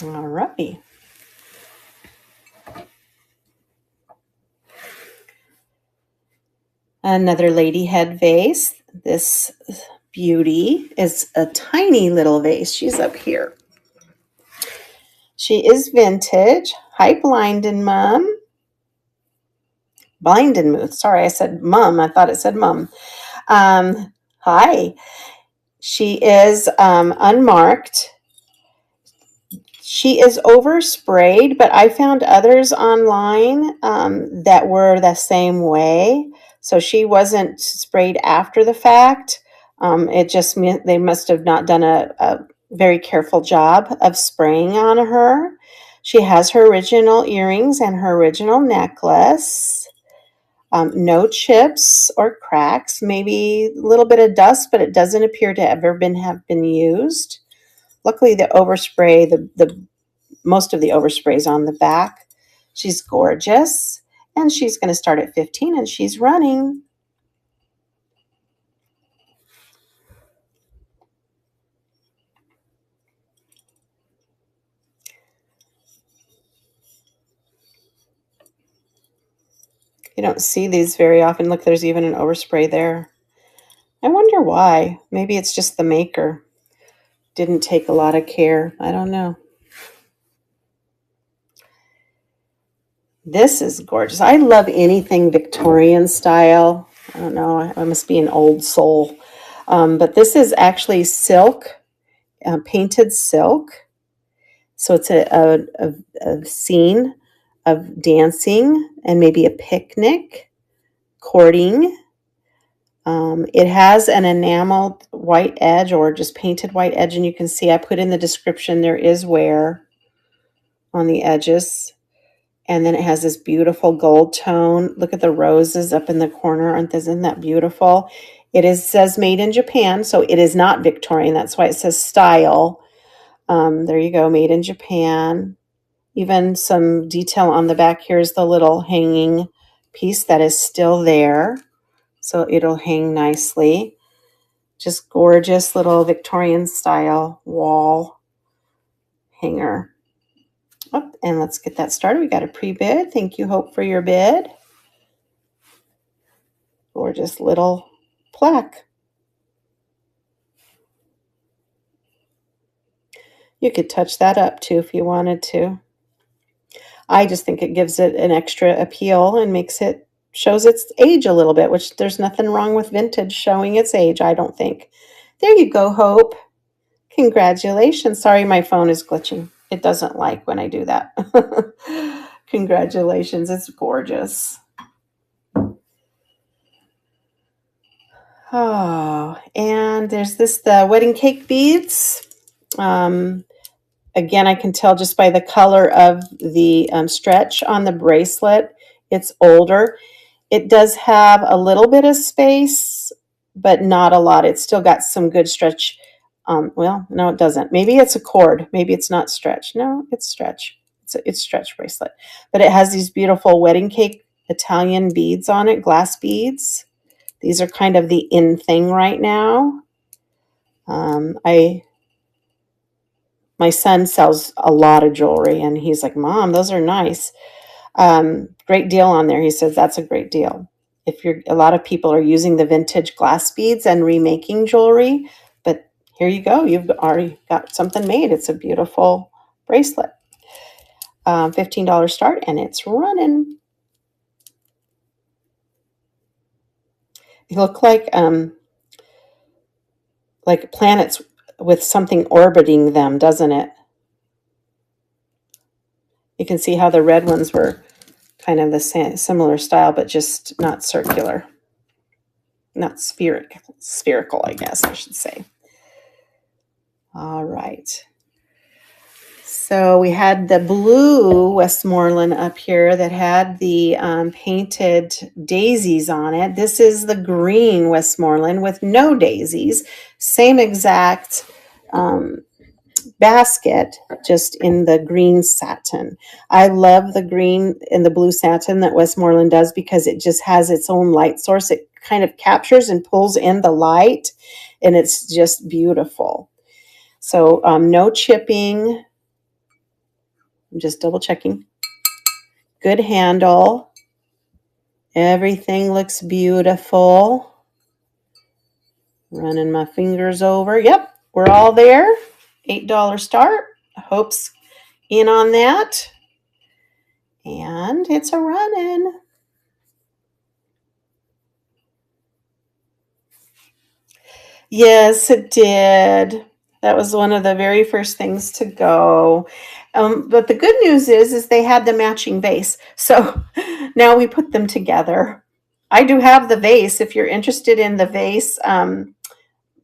Speaker 1: All righty. Another lady head vase. This beauty is a tiny little vase. She's up here. She is vintage. Hi, Blindin' Mom. Blindin' Muth. Sorry, I said mum. I thought it said mum. Hi. She is unmarked. She is oversprayed, but I found others online that were the same way. So she wasn't sprayed after the fact. It just meant they must have not done a very careful job of spraying on her. She has her original earrings and her original necklace. No chips or cracks, maybe a little bit of dust, but it doesn't appear to have been used. Luckily, the overspray, the most of the overspray is on the back. She's gorgeous, and she's going to start at 15, and she's running. You don't see these very often. Look, there's even an overspray there. I wonder why. Maybe it's just the maker didn't take a lot of care. I don't know. This is gorgeous. I love anything Victorian style. I don't know. I must be an old soul. But this is actually silk, painted silk. So it's a scene of dancing and maybe a picnic, courting. It has an enameled white edge or just painted white edge. And you can see I put in the description there is wear on the edges. And then it has this beautiful gold tone. Look at the roses up in the corner. Isn't that beautiful? Says made in Japan, so it is not Victorian. That's why it says style. There you go, made in Japan. Even some detail on the back. Here's the little hanging piece that is still there. So it'll hang nicely. Just gorgeous little Victorian style wall hanger. Oh, and let's get that started. We got a pre-bid. Thank you, Hope, for your bid. Gorgeous little plaque. You could touch that up too if you wanted to. I just think it gives it an extra appeal and shows its age a little bit, which there's nothing wrong with vintage showing its age, I don't think. There you go, Hope. Congratulations. Sorry, my phone is glitching. It doesn't like when I do that. Congratulations. It's gorgeous. Oh, and there's the wedding cake beads. Again, I can tell just by the color of the stretch on the bracelet, it's older. It does have a little bit of space, but not a lot. It's still got some good stretch. Well, no, it doesn't. Maybe it's a cord. Maybe it's not stretch. No, it's stretch. It's stretch bracelet. But it has these beautiful wedding cake Italian beads on it, glass beads. These are kind of the in thing right now. My son sells a lot of jewelry, and he's like, Mom, those are nice. Great deal on there. He says that's a great deal. A lot of people are using the vintage glass beads and remaking jewelry, but here you go. You've already got something made. It's a beautiful bracelet. $15 start, and it's running. They look like planets with something orbiting them, doesn't it? You can see how the red ones were kind of the similar style, but just not circular. Not spherical, I guess I should say. All right. So we had the blue Westmoreland up here that had the painted daisies on it. This is the green Westmoreland with no daisies. Same exact basket, just in the green satin. I love the green and the blue satin that Westmoreland does because it just has its own light source. It kind of captures and pulls in the light, and it's just beautiful. So no chipping. I'm just double checking. Good handle. Everything looks beautiful. Running my fingers over. Yep, we're all there. $8 start. Hope's in on that. And it's a running. Yes, it did. That was one of the very first things to go. But the good news is they had the matching vase. So now we put them together. I do have the vase. If you're interested in the vase,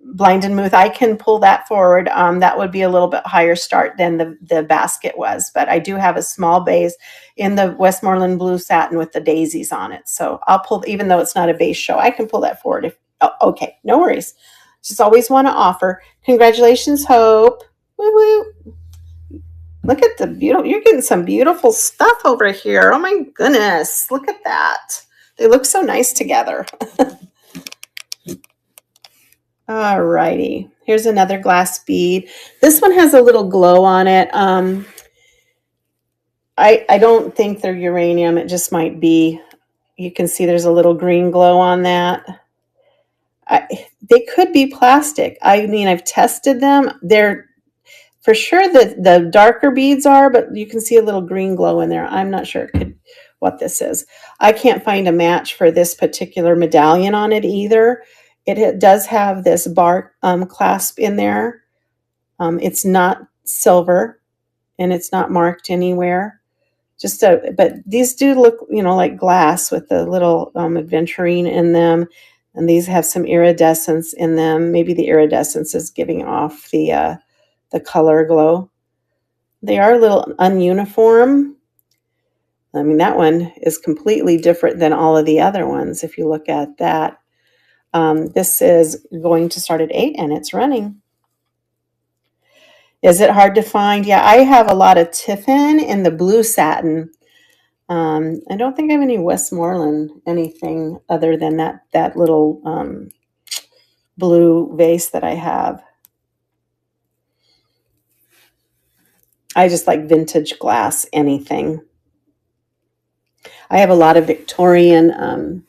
Speaker 1: Blind and Muth, I can pull that forward. That would be a little bit higher start than the basket was. But I do have a small vase in the Westmoreland blue satin with the daisies on it. So I'll pull, even though it's not a vase show, I can pull that forward. Okay, no worries. Just always want to offer. Congratulations, Hope. Woo-woo. Look at the beautiful, you're getting some beautiful stuff over here. Oh my goodness, look at that. They look so nice together. All righty, here's another glass bead. This one has a little glow on it. I don't think they're uranium. It just might be. You can see there's a little green glow on that. They could be plastic. I mean, I've tested them. They're for sure the darker beads are, but you can see a little green glow in there. I'm not sure what this is. I can't find a match for this particular medallion on it either. It does have this bar clasp in there. It's not silver, and it's not marked anywhere. But these do look, like glass with a little aventurine in them. And these have some iridescence in them. Maybe the iridescence is giving off the color glow. They are a little ununiform. I mean, that one is completely different than all of the other ones. If you look at that, this is going to start at 8 and it's running. Is it hard to find? Yeah, I have a lot of Tiffin in the blue satin. I don't think I have any Westmoreland, anything other than that little blue vase that I have. I just like vintage glass, anything. I have a lot of Victorian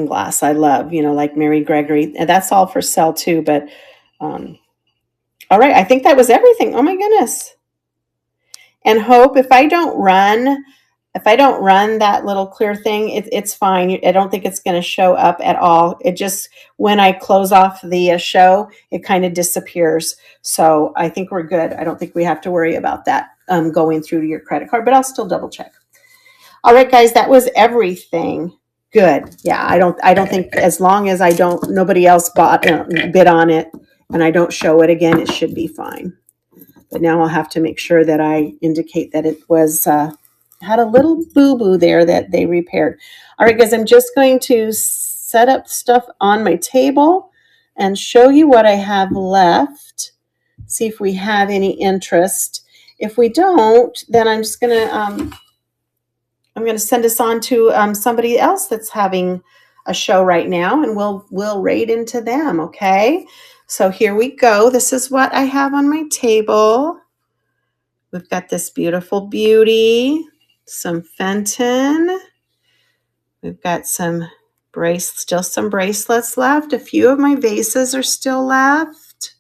Speaker 1: glass I love, like Mary Gregory. And that's all for sale too. But all right, I think that was everything. Oh my goodness. And Hope, if I don't run that little clear thing, it's fine. I don't think it's going to show up at all. It just, when I close off the show, it kind of disappears. So I think we're good. I don't think we have to worry about that going through to your credit card, but I'll still double check. All right, guys, that was everything. Good. Yeah, I don't think, as long as nobody else bid on it and I don't show it again, it should be fine. But now I'll have to make sure that I indicate that it was had a little boo-boo there that they repaired. All right, guys, I'm just going to set up stuff on my table and show you what I have left. See if we have any interest. If we don't, then I'm just gonna send us on to somebody else that's having a show right now, and we'll raid into them. Okay, so here we go. This is what I have on my table. We've got this beautiful beauty, some Fenton. We've got still some bracelets left. A few of my vases are still left.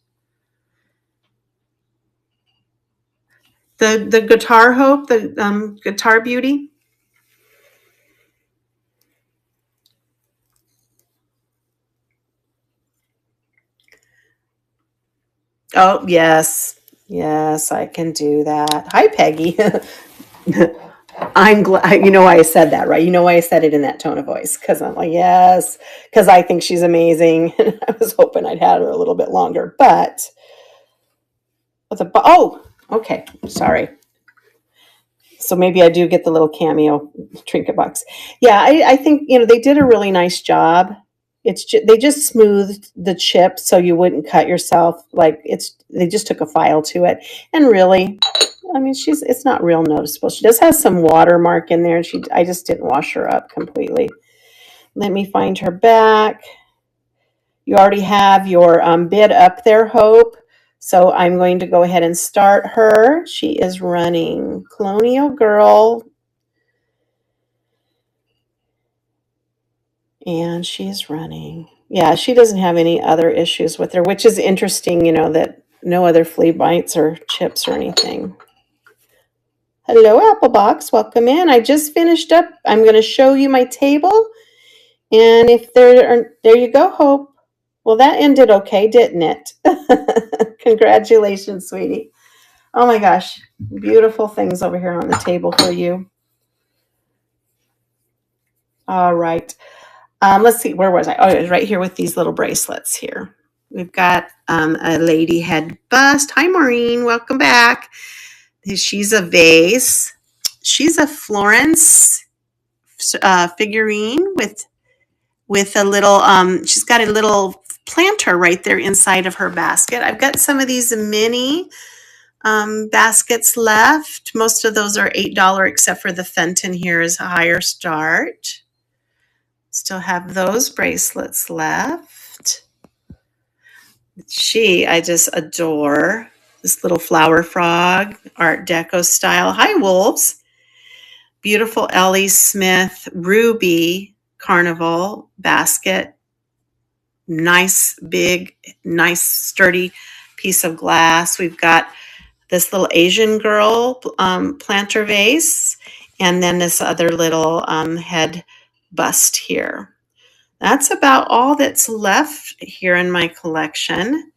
Speaker 1: The guitar Hope, the guitar beauty. Oh, yes. Yes, I can do that. Hi, Peggy. I'm glad, you know why I said that, right? You know why I said it in that tone of voice? Because I'm like, yes, because I think she's amazing. I was hoping I'd had her a little bit longer, but okay, sorry. So maybe I do get the little cameo trinket box. Yeah, I think, they did a really nice job. They just smoothed the chip so you wouldn't cut yourself. They just took a file to it, and really, I mean, it's not real noticeable. She does have some watermark in there, and I just didn't wash her up completely. Let me find her back. You already have your bid up there, Hope. So I'm going to go ahead and start her. She is running Colonial Girl. And she's running. Yeah, she doesn't have any other issues with her, which is interesting, that no other flea bites or chips or anything. Hello, Applebox. Welcome in. I just finished up. I'm going to show you my table. And if there you go, Hope. Well, that ended okay, didn't it? Congratulations, sweetie. Oh my gosh. Beautiful things over here on the table for you. All right. Let's see, where was I? Oh, it was right here with these little bracelets here. We've got a lady head bust. Hi, Maureen. Welcome back. She's a vase. She's a Florence figurine with a little, she's got a little planter right there inside of her basket. I've got some of these mini baskets left. Most of those are $8, except for the Fenton here is a higher start. Still have those bracelets left. I just adore this little flower frog, Art Deco style. Hi, wolves. Beautiful Ellie Smith ruby carnival basket. Nice, big, nice, sturdy piece of glass. We've got this little Asian girl planter vase, and then this other little head bust here. That's about all that's left here in my collection.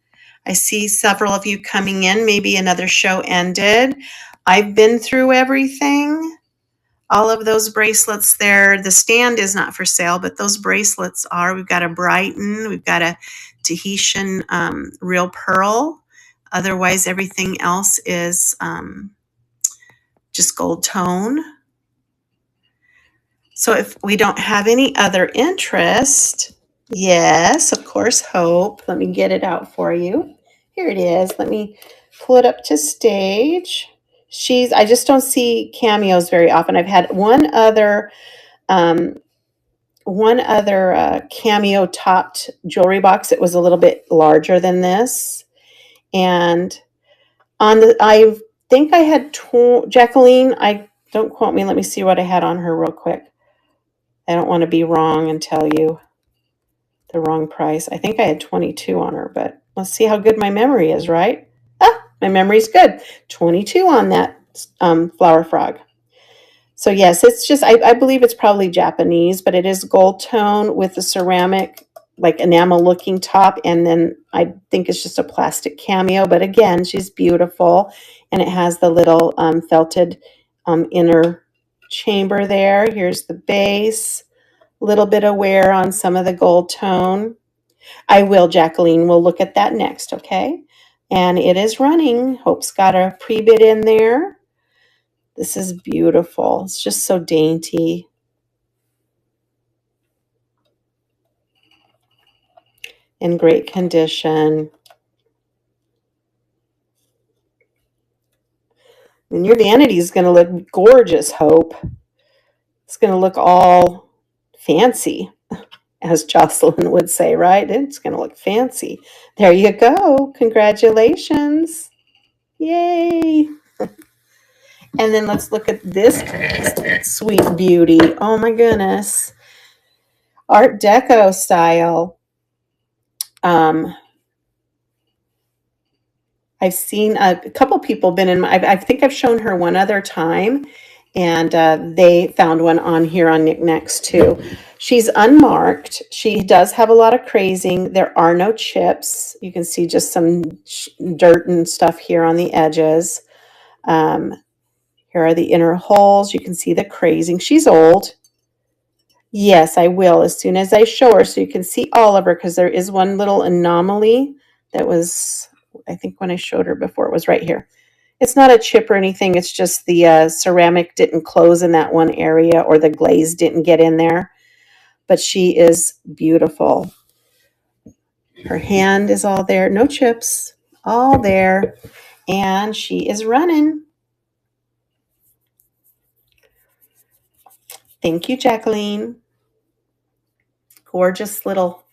Speaker 1: I see several of you coming in. Maybe another show ended. I've been through everything. All of those bracelets there. The stand is not for sale, but those bracelets are. We've got a Brighton. We've got a Tahitian real pearl. Otherwise, everything else is just gold tone. So if we don't have any other interest, yes, of course, Hope. Let me get it out for you. Here it is. Let me pull it up to stage. I just don't see cameos very often. I've had one other cameo topped jewelry box. It was a little bit larger than this. And I think I had Jacqueline. Don't quote me. Let me see what I had on her real quick. I don't want to be wrong and tell you the wrong price. I think I had 22 on her, but let's see how good my memory is, right? My memory's good. 22 on that flower frog. So yes, it's just, I believe it's probably Japanese, but it is gold tone with the ceramic, like enamel looking top. And then I think it's just a plastic cameo. But again, she's beautiful. And it has the little felted inner chamber there. Here's the base. A little bit of wear on some of the gold tone. I will, Jacqueline. We'll look at that next, okay? And it is running. Hope's got a pre-bid in there. This is beautiful. It's just so dainty. In great condition. And your vanity is going to look gorgeous, Hope. It's going to look all fancy, as Jocelyn would say, right? It's going to look fancy. There you go. Congratulations. Yay. And then let's look at this sweet beauty. Oh my goodness. Art Deco style. I've seen a couple people been in I think I've shown her one other time, and they found one on here on Knickknacks too. She's unmarked. She does have a lot of crazing. There are no chips. You can see just some dirt and stuff here on the edges. Here are the inner holes. You can see the crazing. She's old. Yes, I will as soon as I show her so you can see all of her, because there is one little anomaly that was, I think when I showed her before, it was right here. It's not a chip or anything. It's just the ceramic didn't close in that one area, or the glaze didn't get in there. But she is beautiful. Her hand is all there. No chips. All there. And she is running. Thank you, Jacqueline. Gorgeous little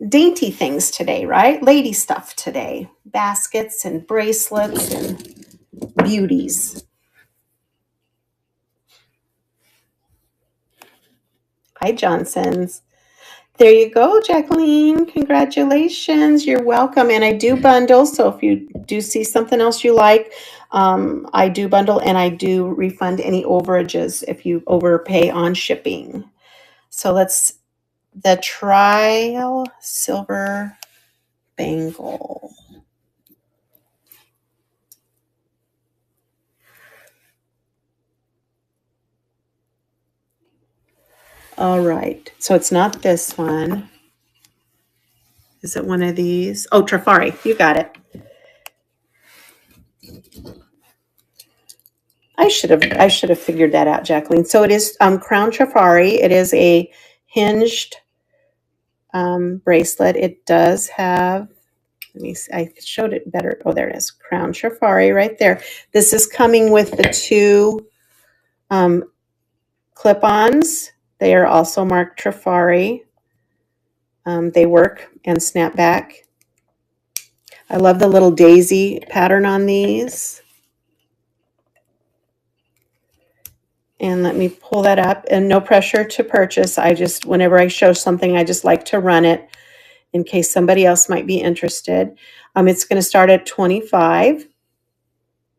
Speaker 1: dainty things today, right? Lady stuff today. Baskets and bracelets and beauties. Hi, Johnson's. There you go, Jacqueline. Congratulations. You're welcome. And I do bundle. So if you do see something else you like, I do bundle, and I do refund any overages if you overpay on shipping. So the trial silver bangle. All right. So it's not this one. Is it one of these? Oh, Trifari. You got it. I should have figured that out, Jacqueline. So it is Crown Trifari. It is a hinged bracelet. It does have, let me see, I showed it better. Oh, there it is. Crown Trifari right there. This is coming with the two clip-ons. They are also marked Trifari. They work and snap back. I love the little daisy pattern on these. And let me pull that up, and no pressure to purchase. I just, whenever I show something, I just like to run it in case somebody else might be interested. It's going to start at $25,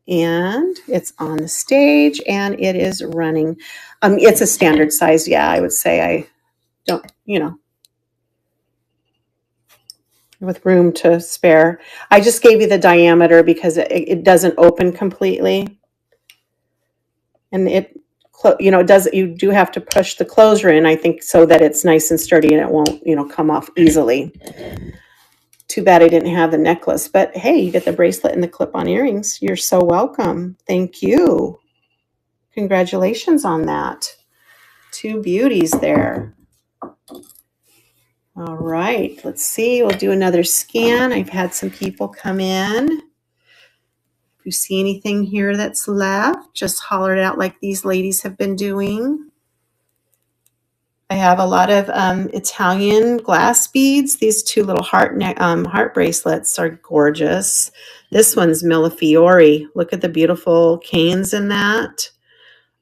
Speaker 1: and it's on the stage, and it is running. It's a standard size. Yeah, I would say I don't, with room to spare. I just gave you the diameter because it doesn't open completely. And it does. You do have to push the closure in, I think, so that it's nice and sturdy and it won't, come off easily. Too bad I didn't have the necklace, but hey, you get the bracelet and the clip-on earrings. You're so welcome. Thank you. Congratulations on that. Two beauties there. All right, let's see. We'll do another scan. I've had some people come in. If you see anything here that's left, just holler it out like these ladies have been doing. I have a lot of Italian glass beads. These two little heart bracelets are gorgeous. This one's Millefiori. Look at the beautiful canes in that.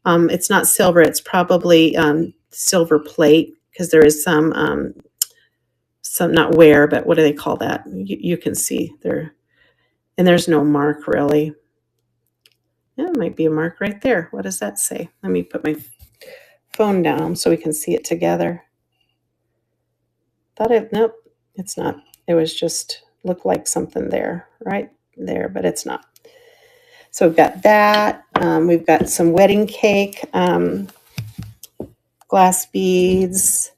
Speaker 1: It's not silver. It's probably silver plate, because there is some not wear, but what do they call that? You can see there, and there's no mark really. Yeah, it might be a mark right there. What does that say? Let me put my phone down so we can see it together. Nope, it's not. It was just looked like something there, right there, but it's not. So we've got that. We've got some wedding cake, glass beads,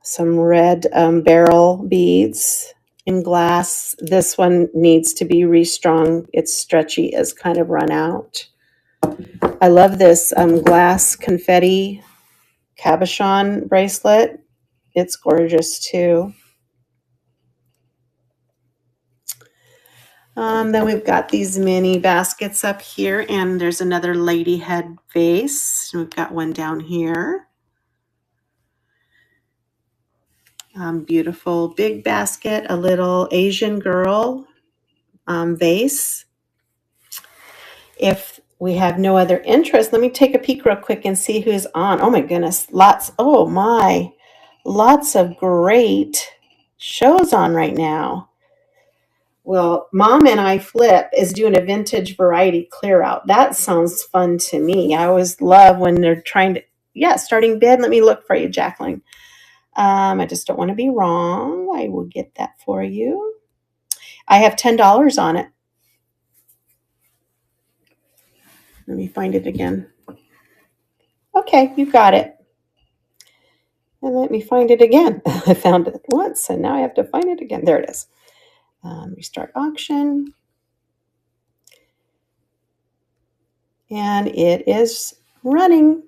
Speaker 1: some red barrel beads in glass. This one needs to be restrung. It's stretchy, it's kind of run out. I love this glass confetti cabochon bracelet. It's gorgeous too. Then we've got these mini baskets up here, and there's another lady head vase. We've got one down here. Beautiful big basket, a little Asian girl vase. If we have no other interest, let me take a peek real quick and see who's on. Oh my goodness, lots of great shows on right now. Well, Mom and I Flip is doing a vintage variety clear out. That sounds fun to me. I always love when they're trying to, starting bid. Let me look for you, Jacqueline. I just don't want to be wrong. I will get that for you. I have $10 on it. Let me find it again. Okay, you got it. And let me find it again. I found it once, and now I have to find it again. There it is. Restart auction. And it is running.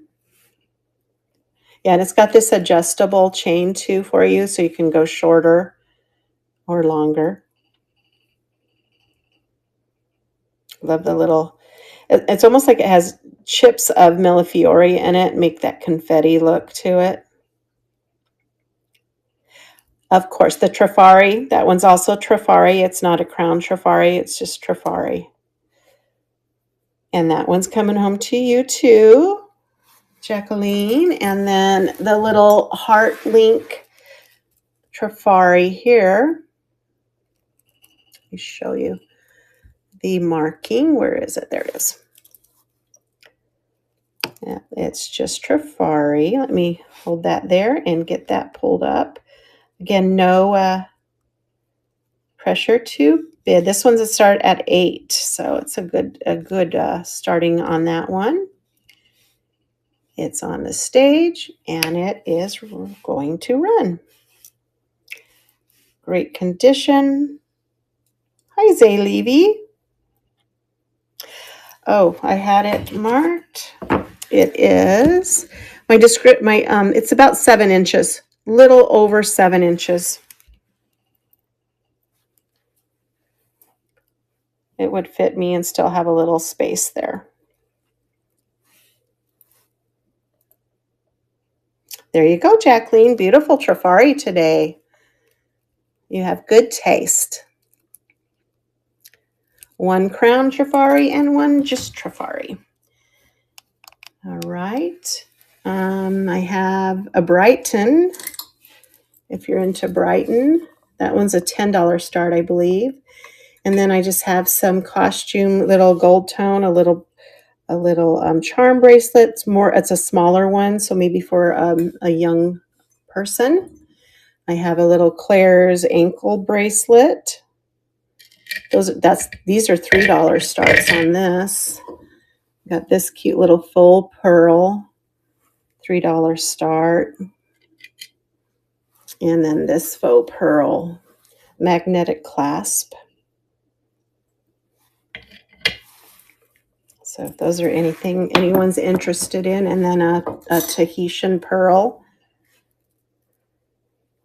Speaker 1: Yeah, and it's got this adjustable chain too for you, so you can go shorter or longer. Love the little, it's almost like it has chips of Millefiori in it, make that confetti look to it. Of course, the Trifari, that one's also Trifari. It's not a crown Trifari, it's just Trifari. And that one's coming home to you too, Jacqueline. And then the little heart link Trifari here. Let me show you the marking. Where is it? There it is. Yeah, it's just Trifari. Let me hold that there and get that pulled up. Again, no pressure to bid. This one's a start at 8, so it's a good starting on that one. It's on the stage, and it is going to run. Great condition. Hi, Zay Levy. Oh, I had it marked. It is it's about 7 inches, little over 7 inches. It would fit me and still have a little space there. There you go, Jacqueline. Beautiful Trifari today. You have good taste. One crown Trifari and one just Trifari. All right. I have a Brighton. If you're into Brighton, that one's a $10 start, I believe. And then I just have some costume, little gold tone, a little charm bracelet. It's a smaller one, so maybe for a young person. I have a little Claire's ankle bracelet. These are $3 starts on this. Got this cute little full pearl, $3 start. And then this faux pearl magnetic clasp. So if those are anyone's interested in, and then a Tahitian pearl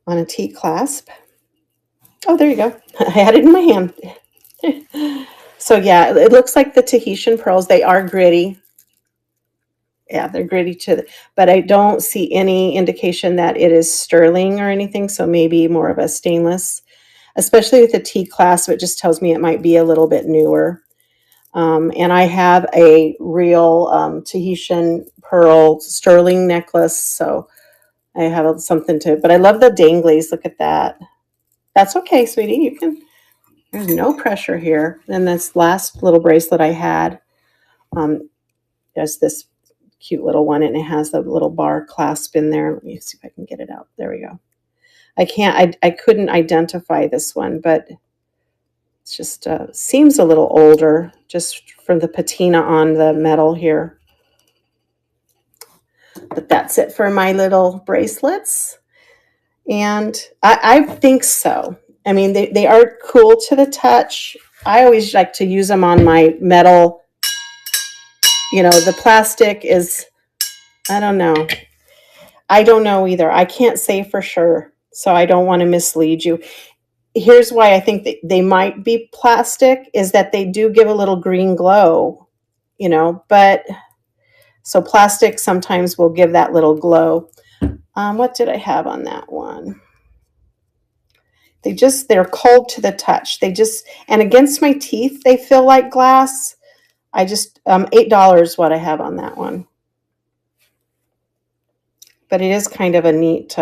Speaker 1: on a T-clasp. Oh, there you go. I had it in my hand. So yeah, it looks like the Tahitian pearls. They are gritty. Yeah, they're gritty but I don't see any indication that it is sterling or anything. So maybe more of a stainless, especially with the T-clasp. It just tells me it might be a little bit newer. And I have a real Tahitian pearl sterling necklace, so I have something but I love the danglies. Look at that. That's okay, sweetie. There's no pressure here. And this last little bracelet I had, There's this cute little one, and it has the little bar clasp in there. Let me see if I can get it out. There we go. I couldn't identify this one, but it's just seems a little older just from the patina on the metal here. But that's it for my little bracelets. And I think so. I mean, they are cool to the touch. I always like to use them on my metal. You know, the plastic is, I don't know. I don't know either. I can't say for sure. So I don't want to mislead you. Here's why I think that they might be plastic is that they do give a little green glow, you know, but so plastic sometimes will give that little glow. What did I have on that one? They're cold to the touch. And against my teeth, they feel like glass. $8 what I have on that one. But it is kind of a neat,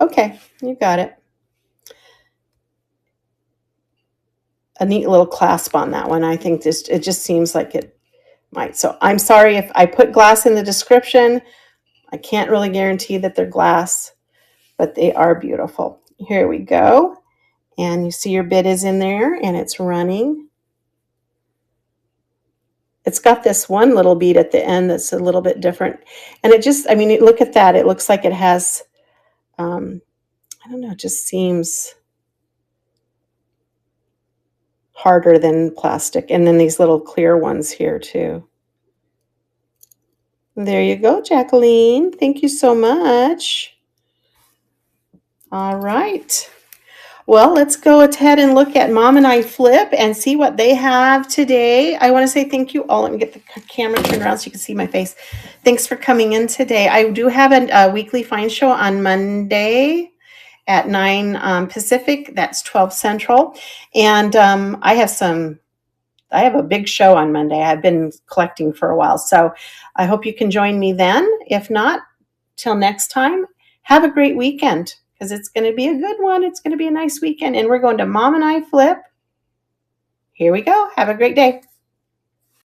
Speaker 1: okay, you got it. A neat little clasp on that one. I think it just seems like it might. So I'm sorry if I put glass in the description. I can't really guarantee that they're glass, but they are beautiful. Here we go. And you see your bit is in there and it's running. It's got this one little bead at the end that's a little bit different. And it just, I mean, look at that. It looks like it has, I don't know, it just seems harder than plastic. And then these little clear ones here too. There you go, Jacqueline. Thank you so much. All right. Well, let's go ahead and look at Mom and I Flip and see what they have today. I want to say thank you all. Let me get the camera turned around so you can see my face. Thanks for coming in today. I do have a weekly find show on Monday at 9 Pacific. That's 12 Central. And I have a big show on Monday. I've been collecting for a while. So I hope you can join me then. If not, till next time, have a great weekend because it's going to be a good one. It's going to be a nice weekend. And we're going to Mom and I Flip. Here we go. Have a great day.